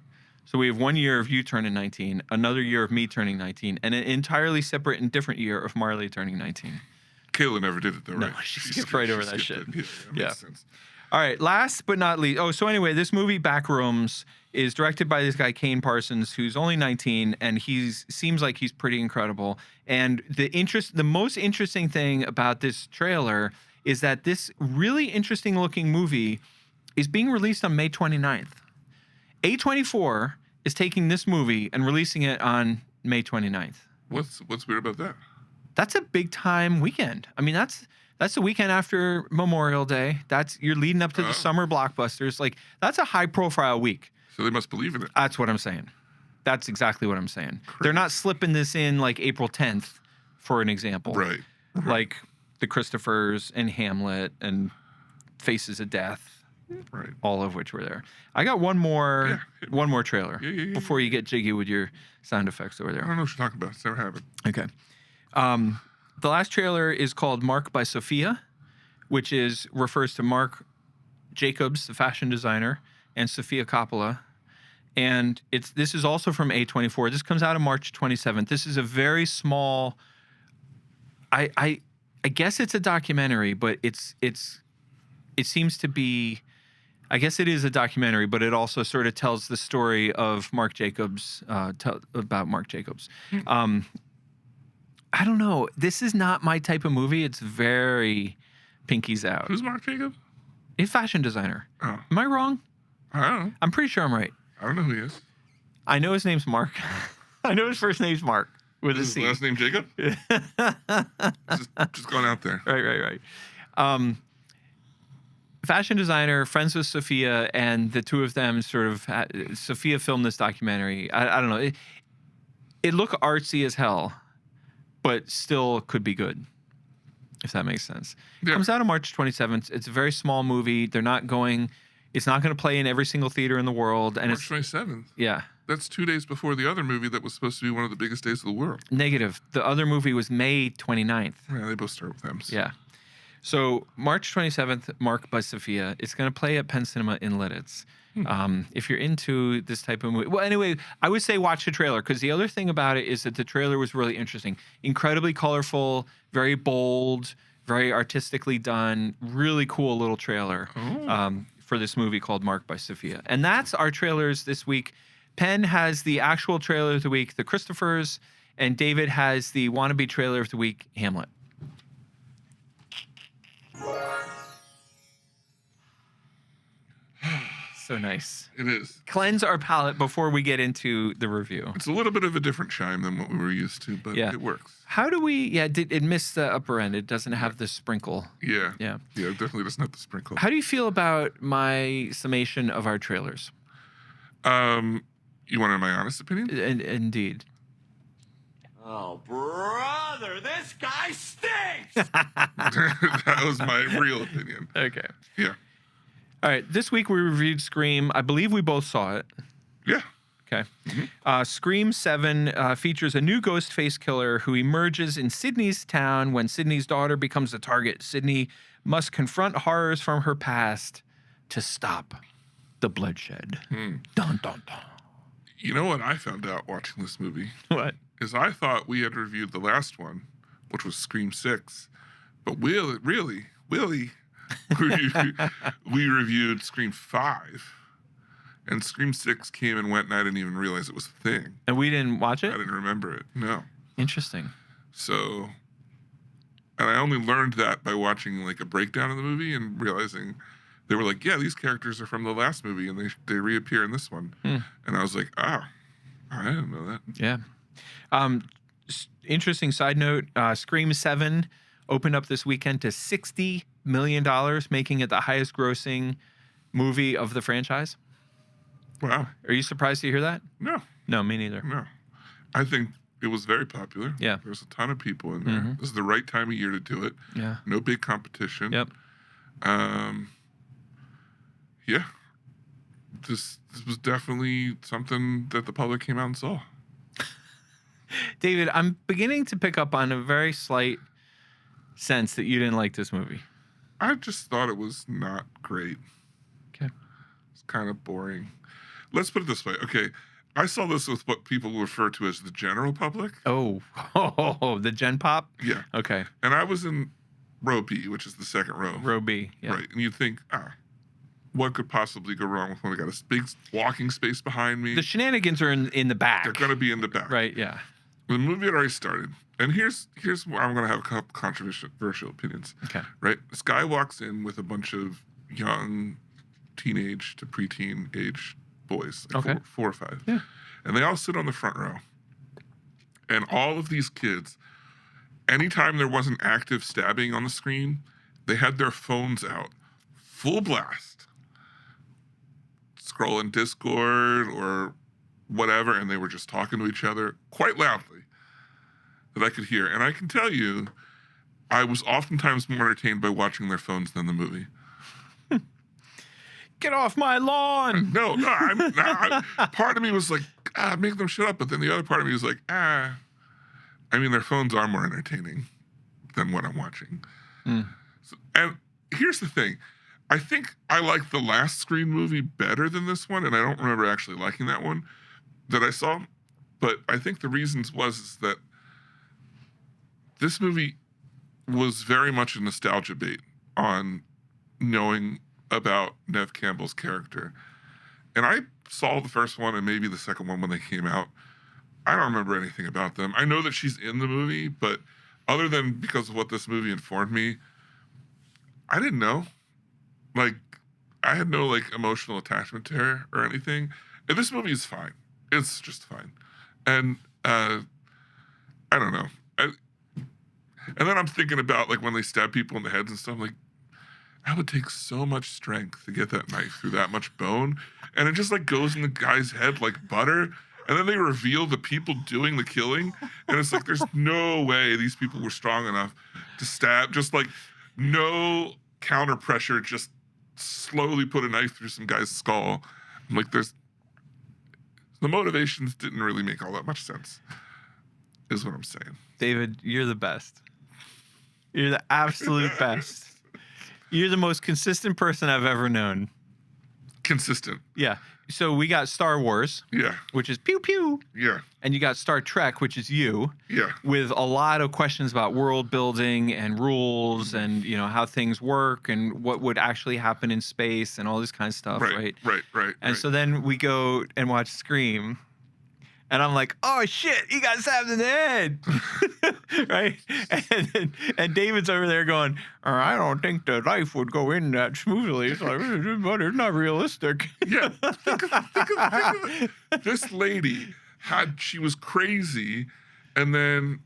So we have 1 year of you turning 19, another year of me turning 19, and an entirely separate and different year of Marley turning 19. Kayla never did it though, No, right? she skipped right over that shit. It. Yeah, that Yeah. makes sense. All right, last but not least. Oh, so anyway, this movie Backrooms is directed by this guy Kane Parsons, who's only 19, and seems like he's pretty incredible. And the most interesting thing about this trailer is that this really interesting looking movie is being released on May 29th. A24 is taking this movie and releasing it on May 29th. What's weird about that? That's a big time weekend. I mean, that's the weekend after Memorial Day. You're leading up to the summer blockbusters. Like, that's a high profile week. So they must believe in it. That's what I'm saying. That's exactly what I'm saying. They're not slipping this in like April 10th, for an example. Right. Like the Christophers and Hamlet and Faces of Death. Right. All of which were there. I got one more trailer before you get jiggy with your sound effects over I there. don't know what you're talking about. It's never happened. Okay. The last trailer is called Mark by Sophia, which refers to Mark Jacobs, the fashion designer, and Sofia Coppola. And this is also from A24. This comes out on March 27th. This is a very small. I guess it's a documentary, but it seems to be. I guess it is a documentary, but it also sort of tells the story of Mark Jacobs, about Mark Jacobs. I don't know. This is not my type of movie. It's very pinkies out. Who's Mark Jacob? A fashion designer. Oh. Am I wrong? I don't know. I'm pretty sure I'm right. I don't know who he is. I know his name's Mark. I know his first name's Mark with a Is his C. last name Jacob? just going out there. Right. Fashion designer, friends with Sophia, and the two of them Sophia filmed this documentary. I don't know. It looked artsy as hell, but still could be good, if that makes sense. It comes out on March 27th. It's a very small movie. It's not going to play in every single theater in the world. And March 27th? Yeah. That's 2 days before the other movie that was supposed to be one of the biggest days of the world. Negative. The other movie was May 29th. Yeah, they both start with M's. Yeah. So March 27th, Mark by Sophia. It's going to play at Penn Cinema in Lidditz. If you're into this type of movie. Well, anyway, I would say watch the trailer, because the other thing about it is that the trailer was really interesting. Incredibly colorful, very bold, very artistically done, really cool little trailer for this movie called Mark by Sophia. And that's our trailers this week. Penn has the actual trailer of the week, The Christophers, and David has the wannabe trailer of the week, Hamlet. So nice. It is. Cleanse our palate before we get into the review. It's a little bit of a different chime than what we were used to, but it works. How do we, it missed the upper end. It doesn't have the sprinkle. Yeah. Yeah. Yeah, it definitely doesn't have the sprinkle. How do you feel about my summation of our trailers? You wanted my honest opinion? Indeed. Oh, brother, this guy stinks! That was my real opinion. Okay. Yeah. All right. This week we reviewed Scream. I believe we both saw it. Yeah. Okay. Scream 7 features a new Ghostface killer who emerges in Sydney's town when Sydney's daughter becomes a target. Sydney must confront horrors from her past to stop the bloodshed. Dun, dun, dun. You know what I found out watching this movie? What? Is I thought we had reviewed the last one, which was Scream 6, but we reviewed Scream 5, and Scream 6 came and went, and I didn't even realize it was a thing. And we didn't watch it? I didn't remember it, no. Interesting. So, and I only learned that by watching like a breakdown of the movie and realizing they were like, yeah, these characters are from the last movie, and they reappear in this one. And I was like, oh, I didn't know that. Yeah. Interesting side note, Scream 7 opened up this weekend to $60 million, making it the highest grossing movie of the franchise. Wow. Are you surprised to hear that? No. No, me neither. No. I think it was very popular. Yeah. There's a ton of people in there. This is the right time of year to do it. Yeah. No big competition. Yep. Yeah. This was definitely something that the public came out and saw. David, I'm beginning to pick up on a very slight sense that you didn't like this movie. I just thought it was not great. Okay. It's kind of boring. Let's put it this way. Okay. I saw this with what people refer to as the general public. Oh, the Gen Pop? Yeah. Okay. And I was in row B, which is the second row. Row B. Yeah. Right. And you'd think, what could possibly go wrong with when I got a big walking space behind me? The shenanigans are in the back. They're going to be in the back. Right, yeah. The movie had already started. And here's where I'm going to have a couple controversial opinions. Okay. Right? This guy walks in with a bunch of young teenage to preteen age boys, like Okay. 4 or 5. Yeah. And they all sit on the front row. And all of these kids, anytime there wasn't active stabbing on the screen, they had their phones out, full blast, scrolling Discord or whatever, and they were just talking to each other quite loudly that I could hear. And I can tell you, I was oftentimes more entertained by watching their phones than the movie. Get off my lawn. No, part of me was like, make them shut up. But then the other part of me was like, I mean, their phones are more entertaining than what I'm watching. So, and here's the thing. I think I like the last Scream movie better than this one, and I don't remember actually liking that one that I saw. But I think the reasons is that this movie was very much a nostalgia bait on knowing about Neve Campbell's character. And I saw the first one and maybe the second one when they came out. I don't remember anything about them. I know that she's in the movie, but other than because of what this movie informed me, I didn't know. Like, I had no like emotional attachment to her or anything. And this movie is fine. It's just fine. And I don't know. And then I'm thinking about like when they stab people in the heads and stuff, like, that would take so much strength to get that knife through that much bone. And it just like goes in the guy's head like butter. And then they reveal the people doing the killing. And it's like, there's no way these people were strong enough to stab. Just like no counter pressure, just slowly put a knife through some guy's skull. I'm like, the motivations didn't really make all that much sense, is what I'm saying. David, you're the best. You're the absolute best. You're the most consistent person I've ever known. Consistent. Yeah. So we got Star Wars, Yeah. which is pew pew, Yeah. and you got Star Trek, which is you, Yeah. with a lot of questions about world building and rules and, you know, how things work and what would actually happen in space and all this kind of stuff, right? Right. And so then we go and watch Scream. And I'm like, oh shit, he got stabbed in the head, right? And David's over there going, I don't think the knife would go in that smoothly. It's like, but it's not realistic. Yeah. Think of this lady she was crazy and then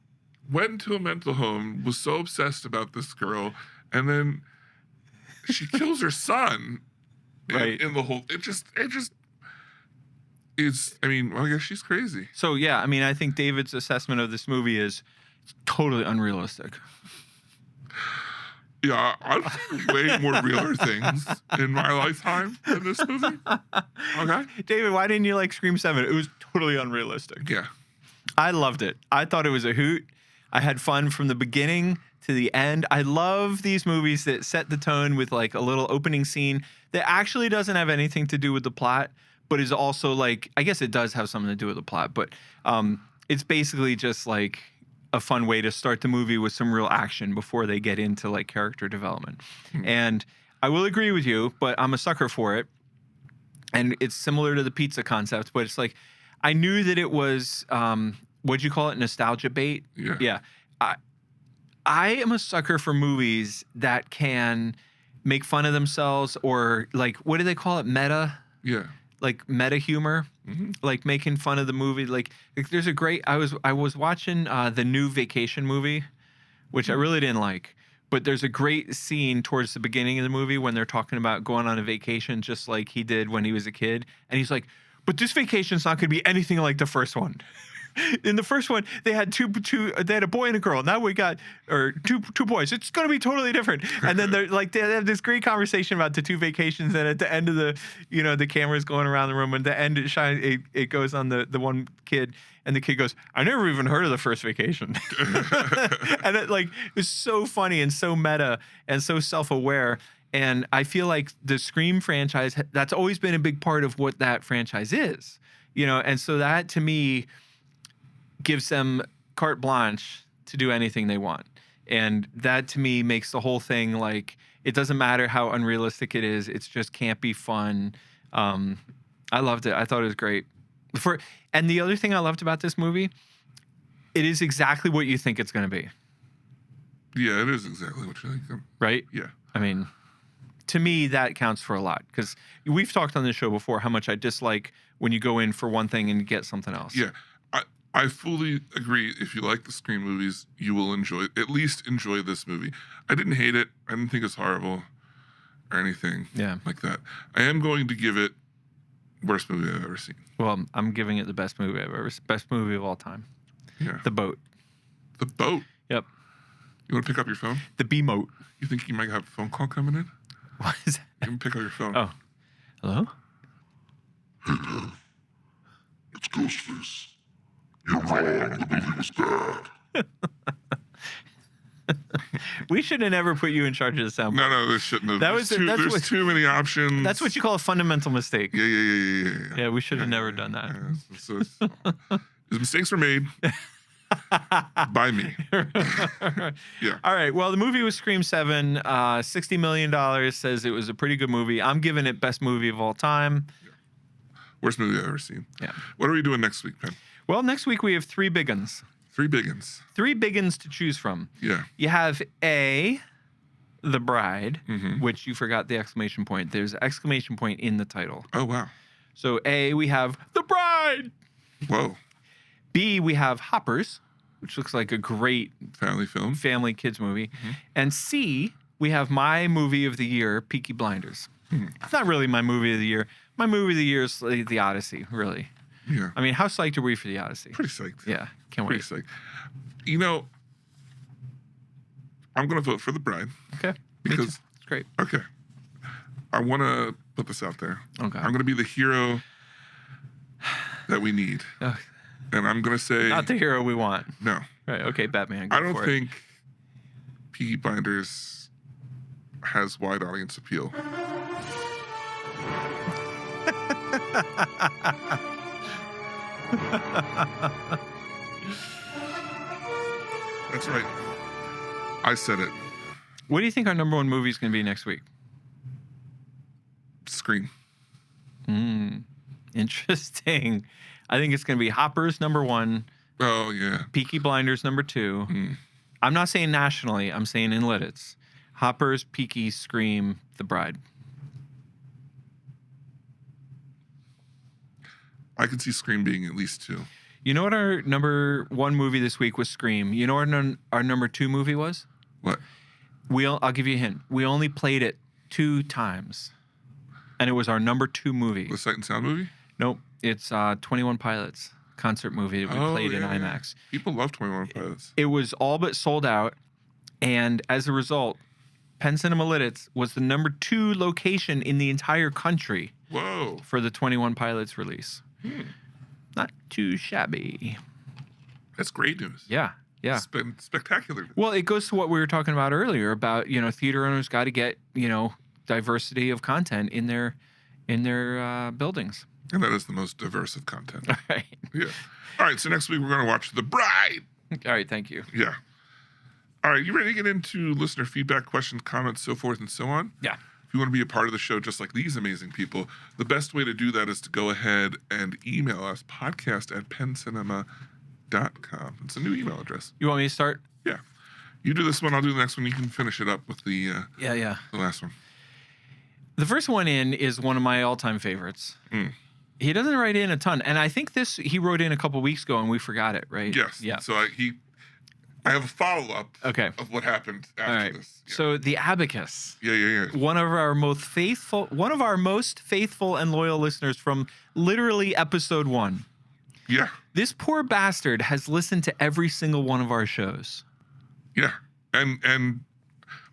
went into a mental home, was so obsessed about this girl, and then she kills her son Right. in the whole, it just is, I mean, well, I guess she's crazy. So yeah, I mean, I think David's assessment of this movie is totally unrealistic. Yeah, I've seen way more realer things in my lifetime than this movie. Okay? David, why didn't you like Scream 7? It was totally unrealistic. Yeah. I loved it. I thought it was a hoot. I had fun from the beginning to the end. I love these movies that set the tone with like a little opening scene that actually doesn't have anything to do with the plot, but is also like, I guess it does have something to do with the plot, but it's basically just like a fun way to start the movie with some real action before they get into like character development. And I will agree with you, but I'm a sucker for it. And it's similar to the pizza concept, but it's like, I knew that it was, what'd you call it? Nostalgia bait? Yeah. Yeah. I am a sucker for movies that can make fun of themselves or like, what do they call it? Meta? Yeah. Like meta humor, like making fun of the movie. Like there's a great. I was watching the new Vacation movie, which I really didn't like. But there's a great scene towards the beginning of the movie when they're talking about going on a vacation, just like he did when he was a kid. And he's like, "But this vacation's not going to be anything like the first one." In the first one, they had they had a boy and a girl. Now we got two boys. It's going to be totally different. And then they have this great conversation about the two vacations. And at the end of the camera's going around the room. And at the end, it goes on the one kid, and the kid goes, "I never even heard of the first vacation." And it was so funny and so meta and so self-aware. And I feel like the Scream franchise, that's always been a big part of what that franchise is, And so that to me gives them carte blanche to do anything they want. And that to me makes the whole thing like, it doesn't matter how unrealistic it is. It's just campy fun. I loved it. I thought it was great. And the other thing I loved about this movie, it is exactly what you think it's going to be. Yeah, it is exactly what you think. Right? Yeah. I mean, to me, that counts for a lot because we've talked on this show before how much I dislike when you go in for one thing and get something else. Yeah. I fully agree. If you like the Scream movies, you will at least enjoy this movie. I didn't hate it. I didn't think it's horrible or anything like that. I am going to give it worst movie I've ever seen. Well, I'm giving it the best movie I've ever seen. Best movie of all time. Yeah. The Boat. The Boat? Yep. You want to pick up your phone? The B-Moat. You think you might have a phone call coming in? What is that? You can pick up your phone. Oh. Hello? Hey Dad, it's Ghostface. You're wrong, the movie was bad. We should have never put you in charge of the sound. No, this shouldn't have. There's too many options. That's what you call a fundamental mistake. Yeah. Yeah, we should have never done that. His mistakes were made by me. Yeah. All right. Well, the movie was Scream 7. $60 million says it was a pretty good movie. I'm giving it best movie of all time. Worst movie I've ever seen. Yeah. What are we doing next week, Penn? Well, next week we have 3 big uns. 3 big uns. 3 big uns to choose from. Yeah. You have A, The Bride, Mm-hmm. which you forgot the exclamation point. There's an exclamation point in the title. Oh, wow. So A, we have The Bride. Whoa. B, we have Hoppers, which looks like a great Family film. family kids movie. Mm-hmm. And C, we have my movie of the year, Peaky Blinders. It's not really my movie of the year. My movie of the year is like The Odyssey, really. Yeah. I mean, how psyched are we for The Odyssey? Pretty psyched. Yeah, can't Pretty wait. psyched. You know, I'm going to vote for The Bride. Okay. Because, it's great. okay. I want to put this out there. Okay. I'm going to be the hero that we need. Ugh. And I'm going to say. Not the hero we want. No. Right. Okay, Batman. Go I don't for think Peaky Blinders has wide audience appeal. That's right. I said it. What do you think our number 1 movie is going to be next week? Scream. Interesting. I think it's going to be Hoppers number 1, Oh, yeah. Peaky Blinders number 2. I'm not saying nationally. I'm saying in Lidditz. Hoppers, Peaky, Scream, The Bride. I could see Scream being at least 2. You know what our number 1 movie this week was? Scream. You know what our number 2 movie was? What? I'll give you a hint. We only played it 2 times, and it was our number 2 movie. The Sight and Sound movie? Nope, it's 21 Pilots concert movie that we played in IMAX. People love 21 Pilots. It was all but sold out, and as a result, Penn Cinema Lidditz was the number 2 location in the entire country Whoa. for the 21 Pilots release. Not too shabby. That's great news. Yeah. Spectacular. Well, it goes to what we were talking about earlier about, theater owners got to get, diversity of content in their buildings. And that is the most diverse of content. All right. Yeah. All right. So next week we're going to watch The Bride. All right. Thank you. Yeah. All right. You ready to get into listener feedback, questions, comments, so forth and so on? Yeah. If you want to be a part of the show just like these amazing people, the best way to do that is to go ahead and email us, podcast@penncinema.com. It's a new email address. You want me to start? Yeah. You do this one, I'll do the next one. You can finish it up with the Yeah. the last one. The first one in is one of my all-time favorites. He doesn't write in a ton, and I think he wrote in a couple weeks ago, and we forgot it, right? Yes. Yeah. So I have a follow-up Okay. of what happened after All right. this. Yeah. So the Abacus. Yeah. One of our most faithful and loyal listeners from literally episode 1. Yeah. This poor bastard has listened to every single one of our shows. Yeah. And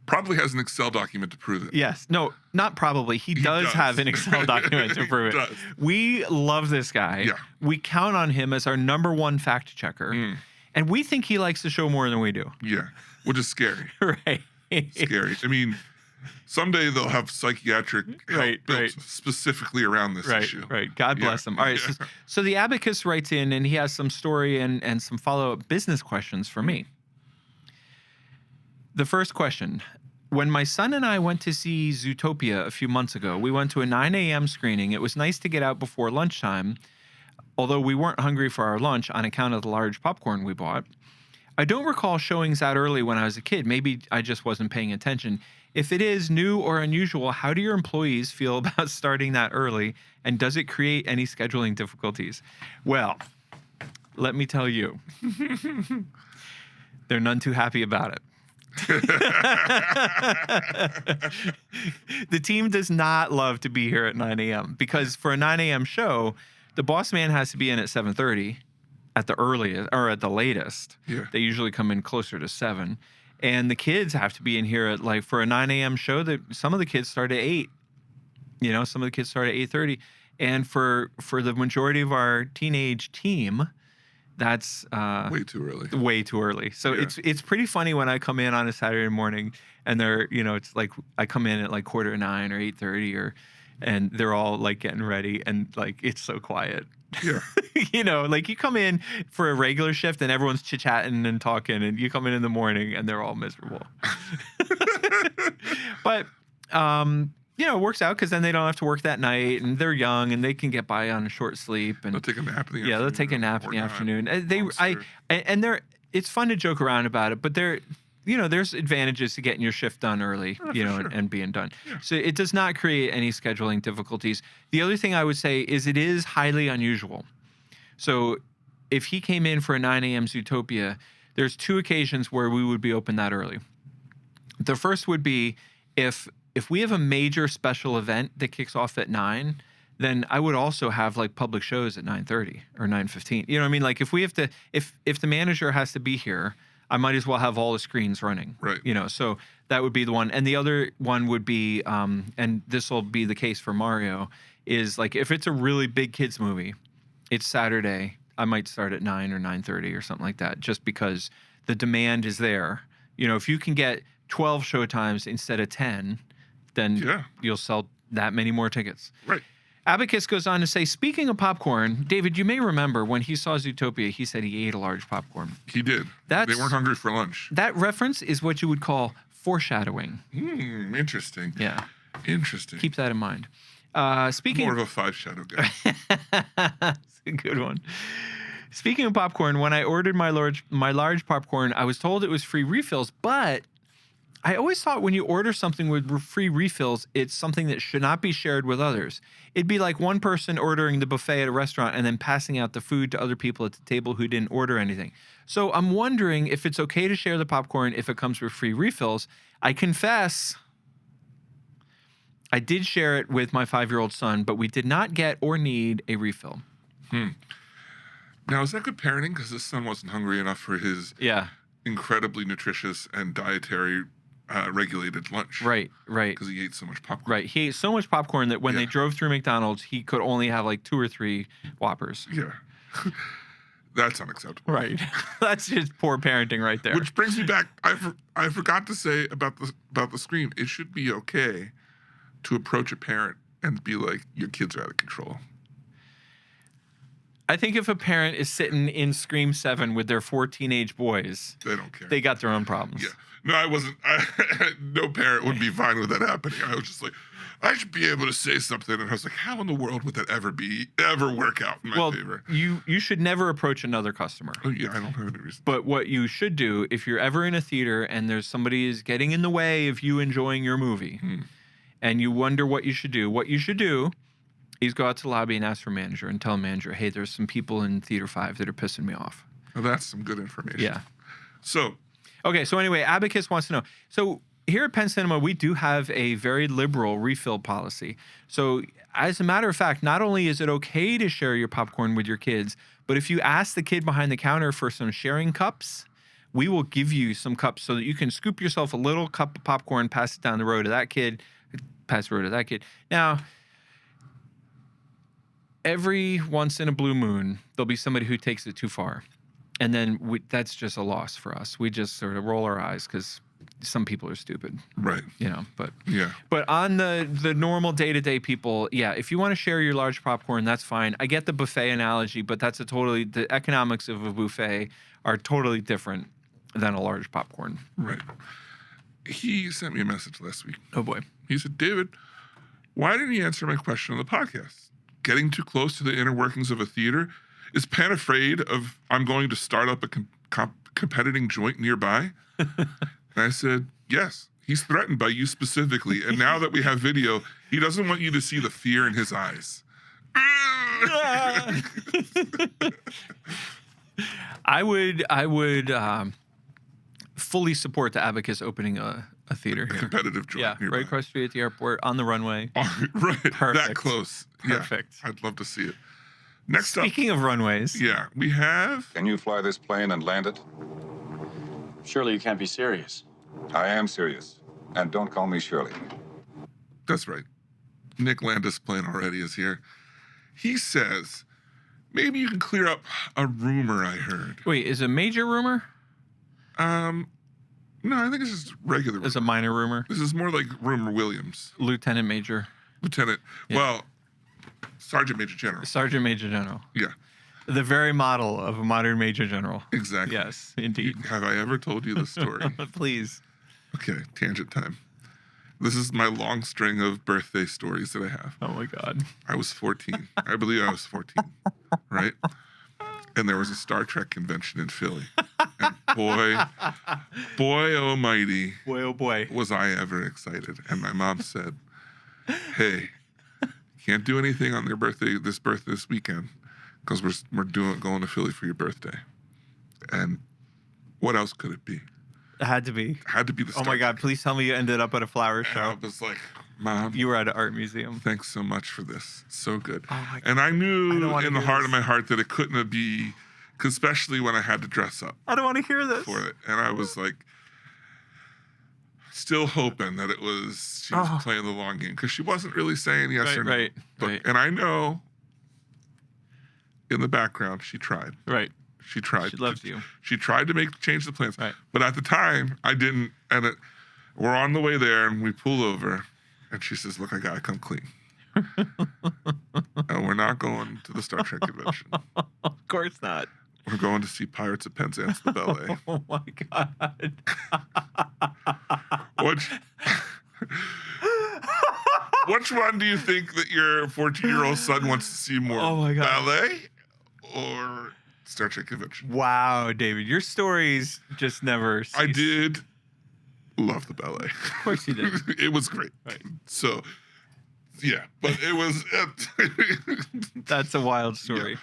probably has an Excel document to prove it. Yes. No, not probably. He does have an Excel document to prove He it. does. We love this guy. Yeah. We count on him as our number 1 fact checker. And we think he likes the show more than we do. Yeah. Which is scary. Right. Scary. I mean, someday they'll have psychiatric help built specifically around this issue. Right. God bless him. All right. So the Abacus writes in, and he has some story and some follow-up business questions for me. The first question. When my son and I went to see Zootopia a few months ago, we went to a 9 a.m. screening. It was nice to get out before lunchtime, although we weren't hungry for our lunch on account of the large popcorn we bought. I don't recall showings that early when I was a kid. Maybe I just wasn't paying attention. If it is new or unusual, how do your employees feel about starting that early? And does it create any scheduling difficulties? Well, let me tell you, they're none too happy about it. The team does not love to be here at 9 a.m. because for a 9 a.m. show, the boss man has to be in at 7:30 at the earliest or at the latest. Yeah. They usually come in closer to 7. And the kids have to be in here at like for a 9 a.m. show that some of the kids start at 8. You know, some of the kids start at 8:30. And for the majority of our teenage team, that's way too early. Way too early. So Yeah. it's pretty funny when I come in on a Saturday morning and they're, you know, it's like I come in at like 8:45 or 8:30 and they're all like getting ready and like it's so quiet. Yeah. You know, like you come in for a regular shift and everyone's chit-chatting and talking and you come in the morning and they're all miserable. But you know, it works out because then they don't have to work that night and they're young and they can get by on a short sleep and They'll take a nap in the afternoon. yeah, they'll take a nap in or the not. afternoon. Monster. It's fun to joke around about it, but there's advantages to getting your shift done early, you know, sure. and being done. Yeah. So it does not create any scheduling difficulties. The other thing I would say is it is highly unusual. So if he came in for a 9 a.m. Zootopia, there's 2 occasions where we would be open that early. The first would be if we have a major special event that kicks off at 9, then I would also have like public shows at 9:30 or 9:15. You know what I mean? Like if we have to, if the manager has to be here, I might as well have all the screens running. Right. You know, so that would be the one. And the other one would be, and this will be the case for Mario, is like if it's a really big kids movie, it's Saturday, I might start at 9 or 9:30 or something like that, just because the demand is there. You know, if you can get 12 showtimes instead of 10, then Yeah. you'll sell that many more tickets. Right. Abacus goes on to say, speaking of popcorn, David, you may remember when he saw Zootopia, he said he ate a large popcorn. He did. That's- They weren't hungry for lunch. That reference is what you would call foreshadowing. Interesting. Yeah, Interesting. keep that in mind. Speaking More of a 5 shadow guy. That's a good one. Speaking of popcorn, when I ordered my large popcorn, I was told it was free refills, but I always thought when you order something with free refills, it's something that should not be shared with others. It'd be like one person ordering the buffet at a restaurant and then passing out the food to other people at the table who didn't order anything. So I'm wondering if it's okay to share the popcorn if it comes with free refills. I confess, I did share it with my 5-year-old son, but we did not get or need a refill. Now, is that good parenting? Because this son wasn't hungry enough for his Yeah, incredibly nutritious and dietary regulated lunch. right. Because he ate so much popcorn. Right. He ate so much popcorn that when they Yeah. drove through McDonald's, he could only have like 2 or 3 Whoppers. Yeah. That's unacceptable. Right. That's just poor parenting right there. Which brings me back. I forgot to say about the scream. It should be okay to approach a parent and be like, "Your kids are out of control." I think if a parent is sitting in Scream 7 with their 4 teenage boys, They don't care. they got their own problems. Yeah. No, I wasn't. No parent would be fine with that happening. I was just like, I should be able to say something. And I was like, how in the world would that ever work out in my favor? You should never approach another customer. Oh, yeah, I don't have any reason. But what you should do, if you're ever in a theater and there's somebody is getting in the way of you enjoying your movie, and you wonder what you should do is go out to the lobby and ask for a manager and tell a manager, hey, there's some people in Theater 5 that are pissing me off. Well, that's some good information. Yeah. So, Okay, so anyway, Abacus wants to know. So here at Penn Cinema, we do have a very liberal refill policy. So as a matter of fact, not only is it okay to share your popcorn with your kids, but if you ask the kid behind the counter for some sharing cups, we will give you some cups so that you can scoop yourself a little cup of popcorn, pass it down the road to that kid, pass the road to that kid. Now, every once in a blue moon, there'll be somebody who takes it too far. And then that's just a loss for us. We just sort of roll our eyes because some people are stupid, right. you know. But Yeah. but on the normal day-to-day people, yeah, if you want to share your large popcorn, that's fine. I get the buffet analogy, but that's the economics of a buffet are totally different than a large popcorn. Right. He sent me a message last week. Oh boy. He said, David, why didn't you answer my question on the podcast? Getting too close to the inner workings of a theater? Is Penn afraid of I'm going to start up a competing joint nearby? And I said, yes. He's threatened by you specifically. And now that we have video, he doesn't want you to see the fear in his eyes. I would fully support the Abacus opening a theater here. Competitive joint. Yeah, nearby. right across the street at the airport, on the runway. Right. Perfect. That close. Perfect. Yeah, I'd love to see it. Next Speaking of runways. Yeah, we have. Can you fly this plane and land it? Surely you can't be serious. I am serious. And don't call me Shirley. That's right. Nick Landis' plane already is here. He says, maybe you can clear up a rumor I heard. Wait, is it a major rumor? No, I think it's just regular rumor. It's a minor rumor. This is more like Rumor Williams. Lieutenant Major. Lieutenant. Yeah. Well, Sergeant Major General. Sergeant Major General. Yeah, The very model of a modern Major General. exactly. Yes, indeed. Have I ever told you this story? Please. Okay, tangent time. This is my long string of birthday stories that I have. Oh my God. I was 14. I believe I was 14, right? And there was a Star Trek convention in Philly. And boy almighty, Boy, oh boy. was I ever excited. And my mom said, hey, can't do anything on their birthday this weekend because we're going to Philly for your birthday. And what else could it be? It had to be. It had to be the Star Oh my God, please tell me you ended up at a flower And I show. was like, Mom, You were at an art museum. thanks so much for this. So good. Oh my God. And I I knew don't wanna in the hear heart this. of my heart that it couldn't be, 'cause especially when I had to dress up I don't want to hear this. for it. And I was like, still hoping that she was playing the long game because she wasn't really saying yes or no. Right, But, right. And I know in the background she tried. Right. She tried. She loves you. She tried to change the plans. Right. But at the time, I didn't. And we're on the way there, and we pull over, and she says, "Look, I gotta come clean." And we're not going to the Star Trek convention. Of course not. We're going to see Pirates of Penzance, the ballet. Oh my God. Which one do you think that your 14-year-old son wants to see more? Oh my God. Ballet or Star Trek convention? Wow, David, your stories just never cease. I did love the ballet. Of course you did. It was great. Right. So, yeah, but it was. That's a wild story.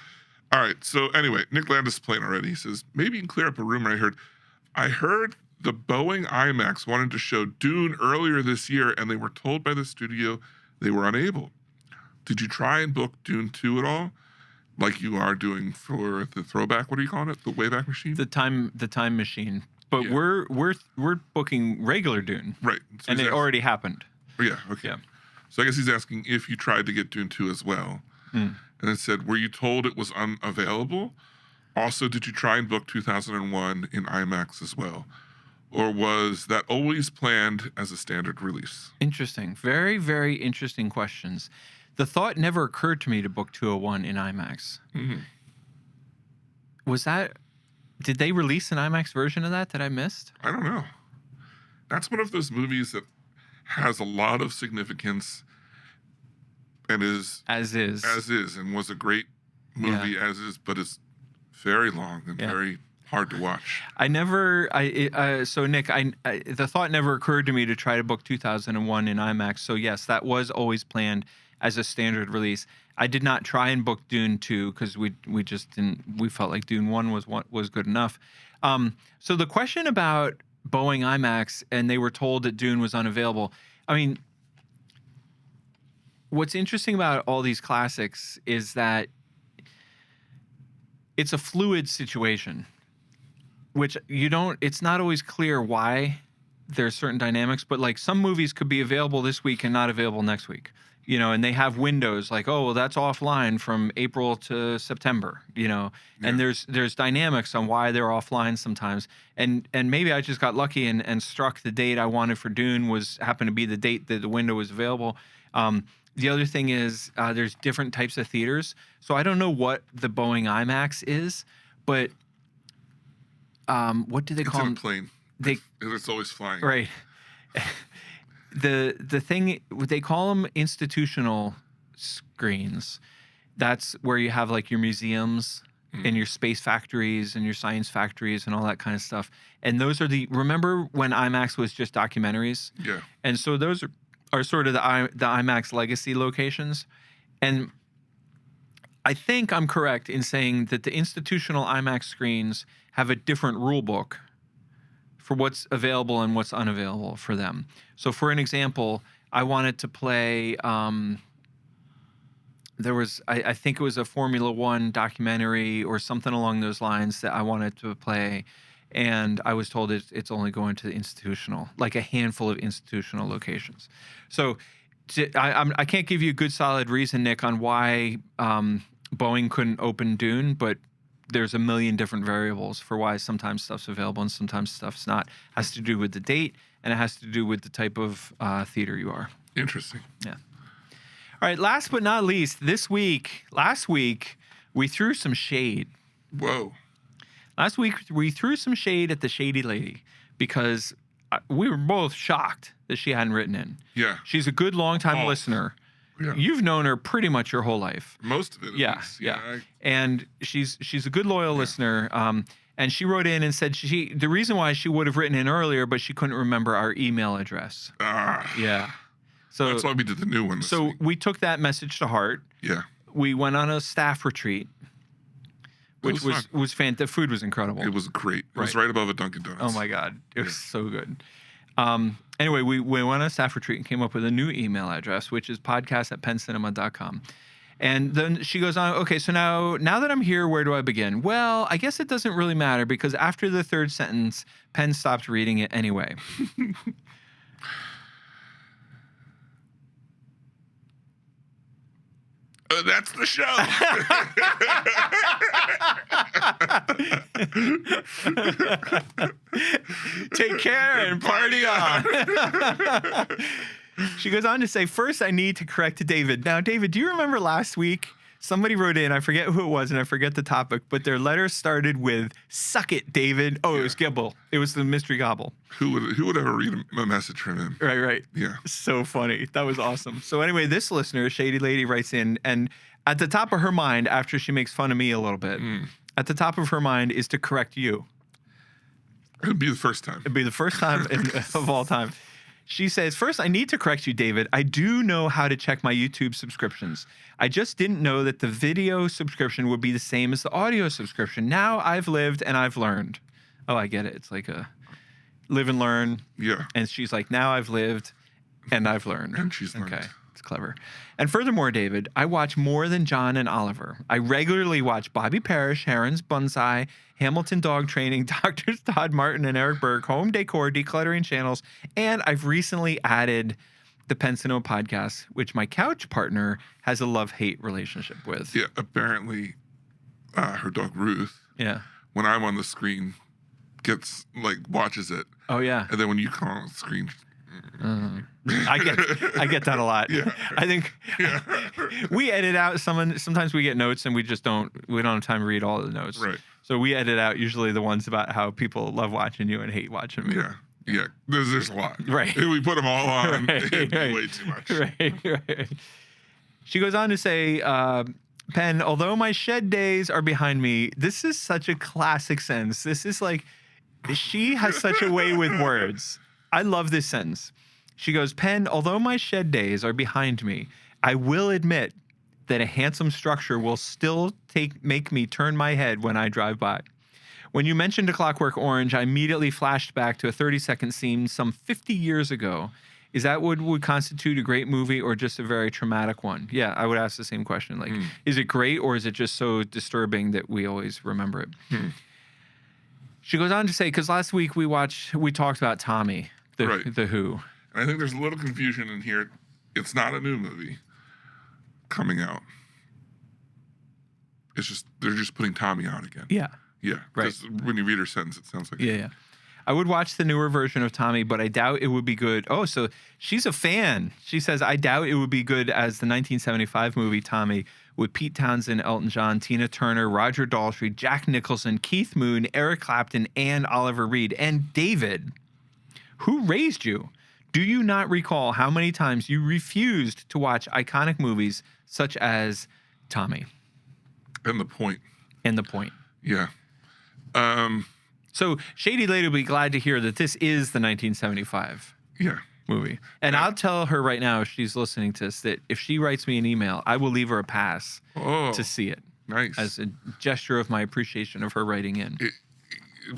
All right. So anyway, Nick Landis is playing already. He says, maybe you can clear up a rumor I heard. I heard the Boeing IMAX wanted to show Dune earlier this year, and they were told by the studio they were unable. Did you try and book Dune 2 at all? Like you are doing for the throwback, what are you calling it? The Wayback Machine? The time machine. But Yeah. we're booking regular Dune. Right. So And he's it asking- already happened. Yeah, okay. Yeah. So I guess he's asking if you tried to get Dune 2 as well. Mm. And it said, were you told it was unavailable? Also, did you try and book 2001 in IMAX as well? Or was that always planned as a standard release? Interesting. Very, very interesting questions. The thought never occurred to me to book 201 in IMAX. Mm-hmm. Did they release an IMAX version of that I missed? I don't know. That's one of those movies that has a lot of significance and is As is. and was a great movie as is, but it's very long and Yeah. very hard to watch. So Nick, the thought never occurred to me to try to book 2001 in IMAX. So yes, that was always planned as a standard release. I did not try and book Dune 2 because we just didn't. We felt like Dune 1 was good enough. So the question about Boeing IMAX and they were told that Dune was unavailable. I mean, what's interesting about all these classics is that it's a fluid situation, which it's not always clear why there's certain dynamics, but like some movies could be available this week and not available next week, and they have windows like, oh, well, that's offline from April to September, and there's dynamics on why they're offline sometimes. And maybe I just got lucky and struck the date I wanted for Dune happened to be the date that the window was available. The other thing is there's different types of theaters. So I don't know what the Boeing IMAX is, but what do they It's call in a them? plane. They It's always flying. right. The thing they call them institutional screens. That's where you have like your museums and your space factories and your science factories and all that kind of stuff. And those are remember when IMAX was just documentaries? Yeah. And so those are sort of the IMAX legacy locations. And I think I'm correct in saying that the institutional IMAX screens have a different rule book for what's available and what's unavailable for them. So for an example, I wanted to play, there was, I think it was a Formula One documentary or something along those lines that I wanted to play. And I was told it's only going to the institutional, like a handful of institutional locations. So I can't give you a good solid reason, Nick, on why Boeing couldn't open Dune, but there's a million different variables for why sometimes stuff's available and sometimes stuff's not. It has to do with the date, and it has to do with the type of theater you are. Interesting. Yeah. All right, last but not least, last week, we threw some shade. Whoa. Last week, we threw some shade at the Shady Lady because we were both shocked that she hadn't written in. Yeah. She's a good long-time listener. Yeah. You've known her pretty much your whole life. Most of it, at least. Yeah. And she's a good, loyal listener. And she wrote in and said the reason why she would have written in earlier, but she couldn't remember our email address. Yeah. So that's why we did the new one this week. We took that message to heart. Yeah. We went on a staff retreat, which was fantastic. The food was incredible. It was great. It was right above a Dunkin' Donuts. Oh my God. It was so good. Anyway, we went on a staff retreat and came up with a new email address, which is podcast@penncinema.com. And then she goes on, okay, so now that I'm here, where do I begin? Well, I guess it doesn't really matter because after the third sentence, Penn stopped reading it anyway. That's the show. Take care and party on. She goes on to say, first, I need to correct David. Now, David, do you remember last week? Somebody wrote in, I forget who it was, and I forget the topic, but their letter started with, suck it, David. Oh, it was Gibble. It was the mystery gobble. Who would ever read a message from him? Right. Yeah. So funny. That was awesome. So anyway, this listener, Shady Lady, writes in, and at the top of her mind, after she makes fun of me a little bit, at the top of her mind is to correct you. It'd be the first time. It'd be the first time of all time. She says, first, I need to correct you, David. I do know how to check my YouTube subscriptions. I just didn't know that the video subscription would be the same as the audio subscription. Now I've lived and I've learned. Oh, I get it. It's like a live and learn. Yeah. And she's like, now I've lived and I've learned. And she's learned. Okay. It's clever. And furthermore, David, I watch more than John and Oliver. I regularly watch Bobby Parrish, Heron's Bonsai, Hamilton Dog Training, Drs. Todd Martin and Eric Berg, Home Decor, Decluttering Channels, and I've recently added the Penn Cinema podcast, which my couch partner has a love-hate relationship with. Yeah, apparently her dog Ruth, when I'm on the screen, watches it. Oh, yeah. And then when you come on the screen... I get that a lot. Yeah. I think we edit out sometimes we get notes and we don't have time to read all of the notes. Right. So we edit out usually the ones about how people love watching you and hate watching me. Yeah. Yeah. There's a lot. Right. If we put them all on, Right. way too much. Right. She goes on to say, Penn, although my shed days are behind me, this is such a classic sentence. This is like, she has such a way with words. I love this sentence. She goes, Penn, although my shed days are behind me, I will admit that a handsome structure will still make me turn my head when I drive by. When you mentioned A Clockwork Orange, I immediately flashed back to a 30-second scene some 50 years ago. Is that what would constitute a great movie or just a very traumatic one? Yeah, I would ask the same question. Like, is it great or is it just so disturbing that we always remember it? She goes on to say, because last week we talked about Tommy, the Who. And I think there's a little confusion in here. It's not a new movie coming out. It's just, they're just putting Tommy out again. Yeah. Yeah. Right. When you read her sentence, it sounds like Yeah. I would watch the newer version of Tommy, but I doubt it would be good. Oh, so she's a fan. She says, I doubt it would be good as the 1975 movie Tommy with Pete Townsend, Elton John, Tina Turner, Roger Daltrey, Jack Nicholson, Keith Moon, Eric Clapton, and Oliver Reed. And David, who raised you? Do you not recall how many times you refused to watch iconic movies such as Tommy? And the point. and the point. Yeah. So Shady Lady will be glad to hear that this is the 1975 Yeah. movie. And I'll tell her right now, if she's listening to this, that if she writes me an email, I will leave her a pass to see it. Nice. As a gesture of my appreciation of her writing in.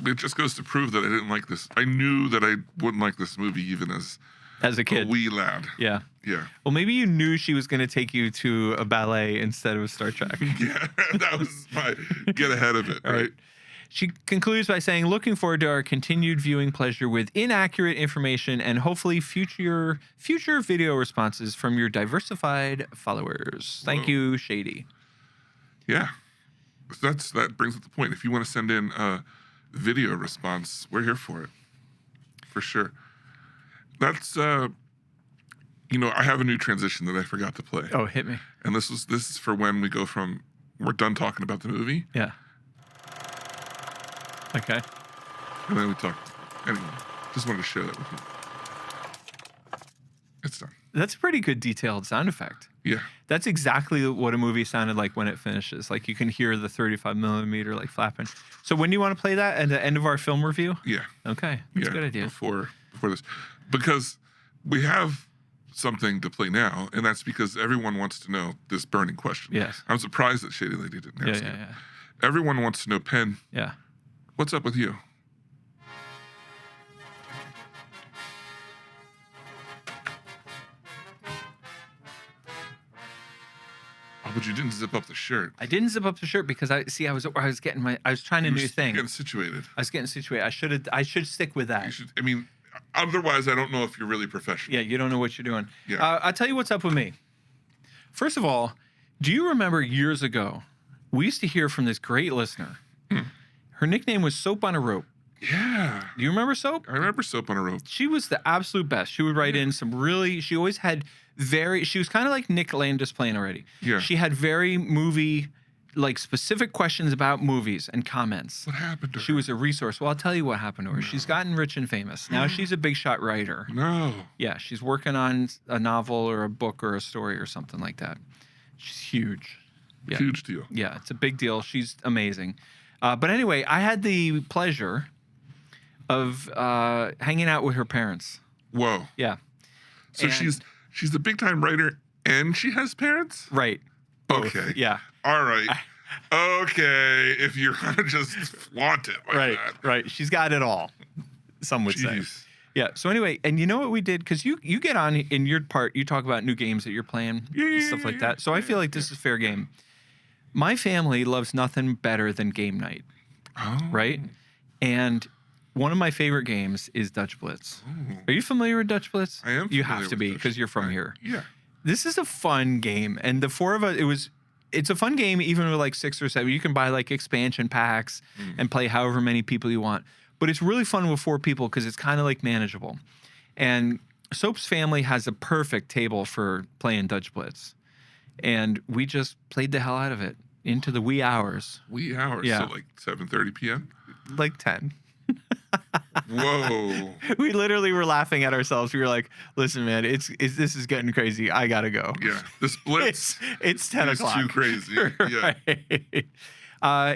It just goes to prove that I didn't like this. I knew that I wouldn't like this movie even as a kid. A wee lad. Yeah. Yeah. Well, maybe you knew she was going to take you to a ballet instead of Star Trek. Yeah. That was my get ahead of it, right? She concludes by saying, looking forward to our continued viewing pleasure with inaccurate information and hopefully future video responses from your diversified followers. Thank you, Shady. Yeah. That brings up the point. If you want to send in a video response, we're here for it. For sure. That's I have a new transition that I forgot to play. Oh, hit me. And this is for when we go from we're done talking about the movie. Yeah. Okay. And then we talk. Anyway, just wanted to share that with you. It's done. That's a pretty good detailed sound effect. Yeah. That's exactly what a movie sounded like when it finishes. Like you can hear the 35 millimeter like flapping. So when do you want to play that at the end of our film review? Yeah. Okay. That's a good idea. Before this. Because we have something to play now, and that's because everyone wants to know this burning question. Yes. I'm surprised that Shady Lady didn't ask it. Yeah. Everyone wants to know, Penn. Yeah. What's up with you? Oh, but you didn't zip up the shirt. I didn't zip up the shirt because I was trying a new thing. Getting situated. I was getting situated. I should stick with that. You should. I mean, otherwise, I don't know if you're really professional. Yeah, you don't know what you're doing. Yeah. I'll tell you what's up with me. First of all, do you remember years ago, we used to hear from this great listener. Her nickname was Soap on a Rope. Yeah. Do you remember Soap? I remember Soap on a Rope. She was the absolute best. She would write in some she always had she was kind of like Nick Landis playing already. Yeah. She had very specific questions about movies and comments. What happened to her? She was a resource. Well, I'll tell you what happened to her. No. She's gotten rich and famous. Now she's a big shot writer. No. Yeah, she's working on a novel or a book or a story or something like that. She's huge. Yeah. Huge deal. Yeah, it's a big deal. She's amazing. But anyway, I had the pleasure of hanging out with her parents. Whoa. Yeah. So she's a big time writer and she has parents? Right. Both. Okay. Yeah. All right. Okay. If you're gonna just flaunt it like right. that. Right. She's got it all. Some would say. Yeah. So anyway, and you know what we did? Because you get on in your part, you talk about new games that you're playing, stuff like that. So I feel like this is fair game. My family loves nothing better than game night. Oh. Right? And one of my favorite games is Dutch Blitz. Ooh. Are you familiar with Dutch Blitz? I am. You have to be because you're from here. Yeah. This is a fun game, and the four of us. It's a fun game, even with like 6 or 7. You can buy like expansion packs and play however many people you want. But it's really fun with 4 people because it's kind of like manageable. And Soap's family has a perfect table for playing Dutch Blitz, and we just played the hell out of it into the wee hours. Wee hours. Yeah. So like 7:30 p.m. Like 10. Whoa. We literally were laughing at ourselves. We were like, listen, man, this is getting crazy. I got to go. Yeah. The splits. It's 10 o'clock. It's too crazy. Yeah. Right.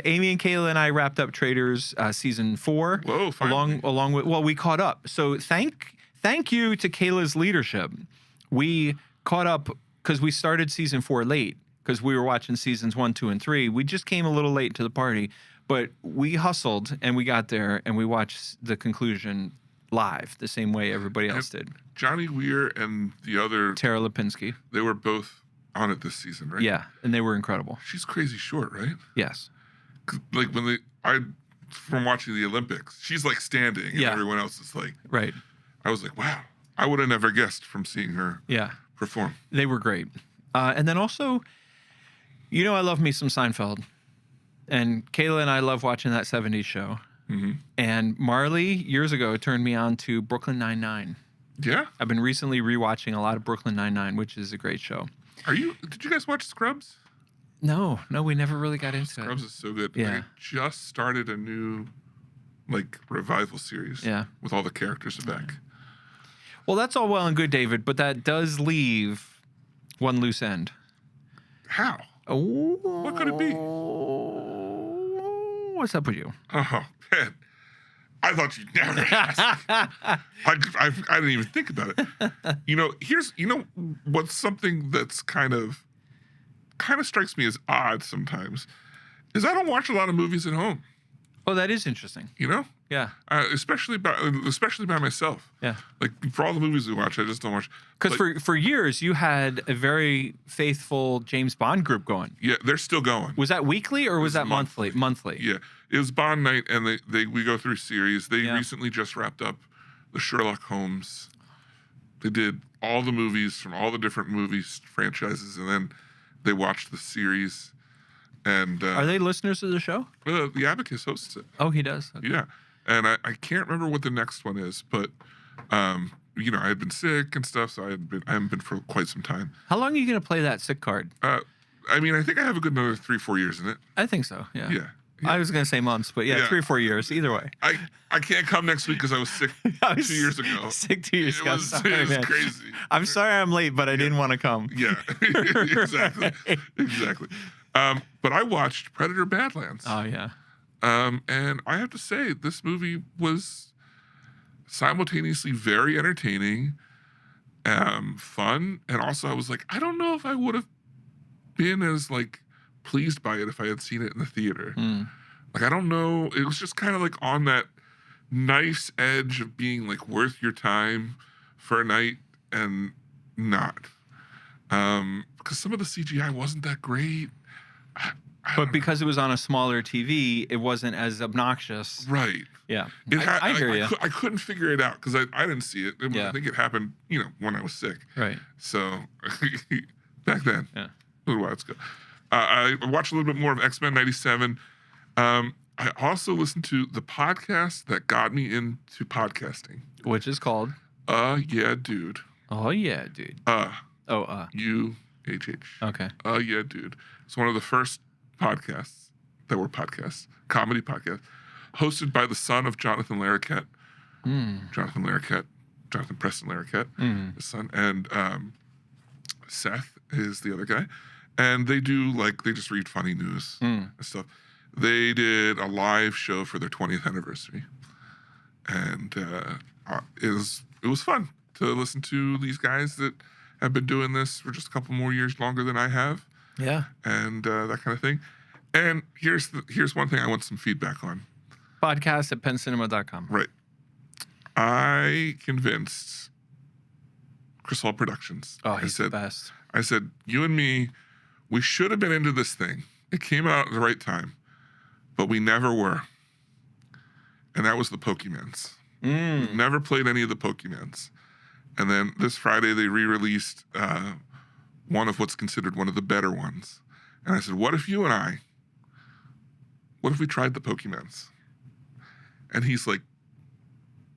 Amy and Kayla and I wrapped up Traitors season 4. Whoa, finally. Along with, we caught up. So thank you to Kayla's leadership. We caught up because we started season 4 late because we were watching seasons 1, 2, and 3. We just came a little late to the party. But we hustled and we got there and we watched the conclusion live the same way everybody else did. Johnny Weir and the other Tara Lipinski. They were both on it this season, right? Yeah, and they were incredible. She's crazy short, right? Yes. Like from watching the Olympics, she's like standing and everyone else is like right. I was like, wow. I would have never guessed from seeing her perform. They were great. And then also, I love me some Seinfeld. And Kayla and I love watching that 70s show. Mm-hmm. And Marley, years ago, turned me on to Brooklyn Nine-Nine. Yeah? I've been recently rewatching a lot of Brooklyn Nine-Nine, which is a great show. Did you guys watch Scrubs? No, we never really got into it. Scrubs is so good. Yeah. I just started a new, revival series. Yeah. With all the characters back. Well, that's all well and good, David, but that does leave one loose end. How? Oh. What could it be? What's up with you? Oh, man. I thought you'd never ask. I didn't even think about it. What's something that's kind of strikes me as odd sometimes is I don't watch a lot of movies at home. Oh, that is interesting. Yeah. Especially by myself. Yeah. Like for all the movies we watch, I just don't watch. Because for years you had a very faithful James Bond group going. Yeah, they're still going. Was that weekly or was that monthly? Monthly. Yeah, it was Bond night, and we go through series. They recently just wrapped up the Sherlock Holmes. They did all the movies from all the different movies franchises, and then they watched the series. And are they listeners of the show? The Abacus hosts it. Oh, he does. Okay. Yeah, and I can't remember what the next one is, but I had been sick and stuff, so I haven't been for quite some time. How long are you going to play that sick card? I think I have a good another 3-4 years in it. I think so. Yeah. Yeah. I was going to say months, but 3 or 4 years, either way. I can't come next week because I was sick 2 years ago. Sick 2 years ago. It was crazy. I'm sorry I'm late, but I didn't want to come. Yeah, exactly. Exactly. But I watched Predator Badlands. Oh, yeah. And I have to say, this movie was simultaneously very entertaining, fun, and also I was like, I don't know if I would have been as pleased by it if I had seen it in the theater. Like, I don't know. It was just kind of on that nice edge of being worth your time for a night and not. Because some of the CGI wasn't that great. But because it was on a smaller TV, it wasn't as obnoxious. Right. Yeah. I hear you. I couldn't figure it out because I didn't see it. I think it happened, when I was sick. Right. So back then, a little while ago. I watched a little bit more of X-Men 97. I also listened to the podcast that got me into podcasting. Which is called? Yeah, Dude. Oh, yeah, dude. UHH. Okay. Yeah, Dude. It's one of the first podcasts that were podcasts, comedy podcasts, hosted by the son of Jonathan Larroquette. Jonathan Preston Larroquette, his son. And Seth is the other guy. And they do, they just read funny news and stuff. They did a live show for their 20th anniversary. And it was fun to listen to these guys that have been doing this for just a couple more years longer than I have. Yeah. And that kind of thing. And here's one thing I want some feedback on. Podcast at pencinema.com. Right. I convinced Chris Hall Productions. Oh, he's the best. I said, you and me, we should have been into this thing. It came out at the right time, but we never were. And that was the Pokemans. We've never played any of the Pokemans. And then this Friday, they re-released one of what's considered one of the better ones. And I said, what if we tried the Pokemans? And he's like,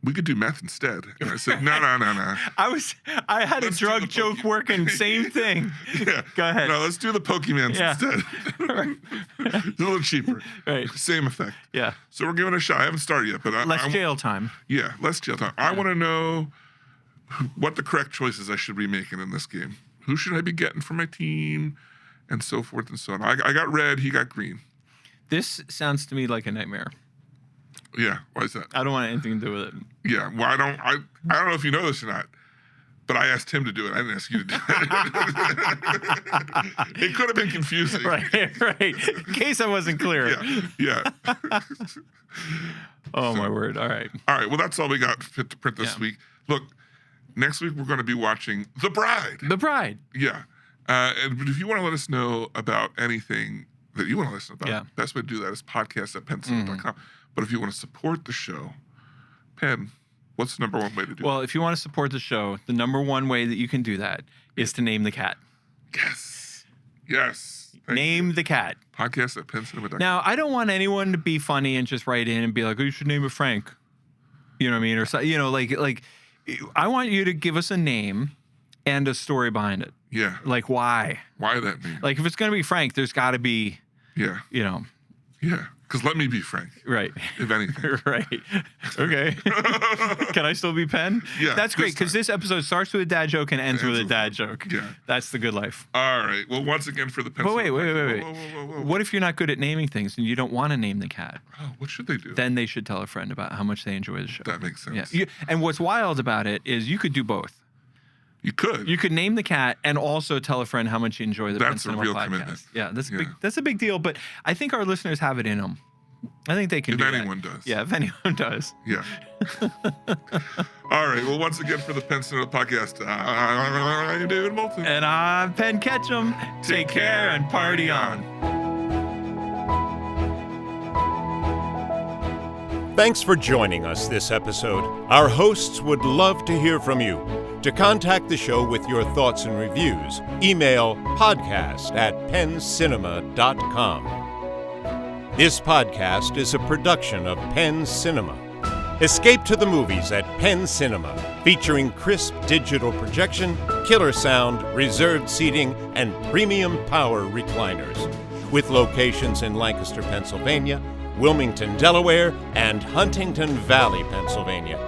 we could do meth instead. And I said, no. I had a drug joke working, same thing. Yeah. Go ahead. No, let's do the Pokemans instead. It's a little cheaper. Right. Same effect. Yeah. So we're giving it a shot. I haven't started yet, but less jail time. Yeah, less jail time. I want to know what the correct choices I should be making in this game. Who should I be getting for my team, and so forth and so on. I got red. He got green. This sounds to me like a nightmare. Yeah, why is that? I don't want anything to do with it. Yeah, well, I don't know if you know this or not, but I asked him to do it. I didn't ask you to do it. It could have been confusing. Right. In case I wasn't clear. Yeah. Oh, my word. All right. Well, that's all we got fit to print this week. Look, next week we're going to be watching The Bride. The Bride. Yeah. But if you want to let us know about anything that you want to listen about, best way to do that is podcast@pencinema.com. But if you want to support the show, Penn, what's the number one way to do it? Well, if you want to support the show, the number one way that you can do that is to name the cat. Yes. Name the cat. Podcast@pencinema.com. Now, I don't want anyone to be funny and just write in and be like, oh, you should name it Frank. You know what I mean? Or so, I want you to give us a name and a story behind it. Yeah. Why? Why that name? If it's going to be Frank, there's got to be, Yeah. Yeah. Because let me be frank. Right. If anything. Right. Okay. Can I still be Penn? Yeah. That's great because this episode starts with a dad joke and ends with a dad joke. Yeah. That's the good life. All right. Well, once again for the Penn. But wait. Whoa. What if you're not good at naming things and you don't want to name the cat? Oh, what should they do? Then they should tell a friend about how much they enjoy the show. That makes sense. Yeah. And what's wild about it is you could do both. You could. You could name the cat and also tell a friend how much you enjoy the Penn That's a Cinema real podcast. commitment. Yeah, that's a big deal. But I think our listeners have it in them. I think they can. If do anyone that. does. Yeah, if anyone does. Yeah. All right. Well, once again for the Penn Cinema podcast, I'm David Moulton. And I'm Penn Ketchum. Take care and party on. Thanks for joining us this episode. Our hosts would love to hear from you. To contact the show with your thoughts and reviews, email podcast@penncinema.com. This podcast is a production of Penn Cinema. Escape to the movies at Penn Cinema, featuring crisp digital projection, killer sound, reserved seating, and premium power recliners. With locations in Lancaster, Pennsylvania, Wilmington, Delaware, and Huntington Valley, Pennsylvania.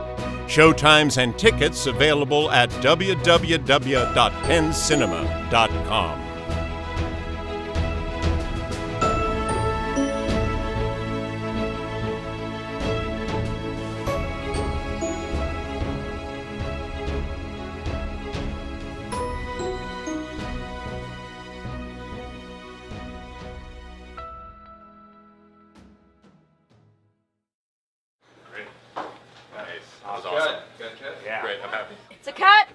Showtimes and tickets available at www.penncinema.com. Nice. That was awesome. Good. Yeah. Great. I'm happy. It's a cut.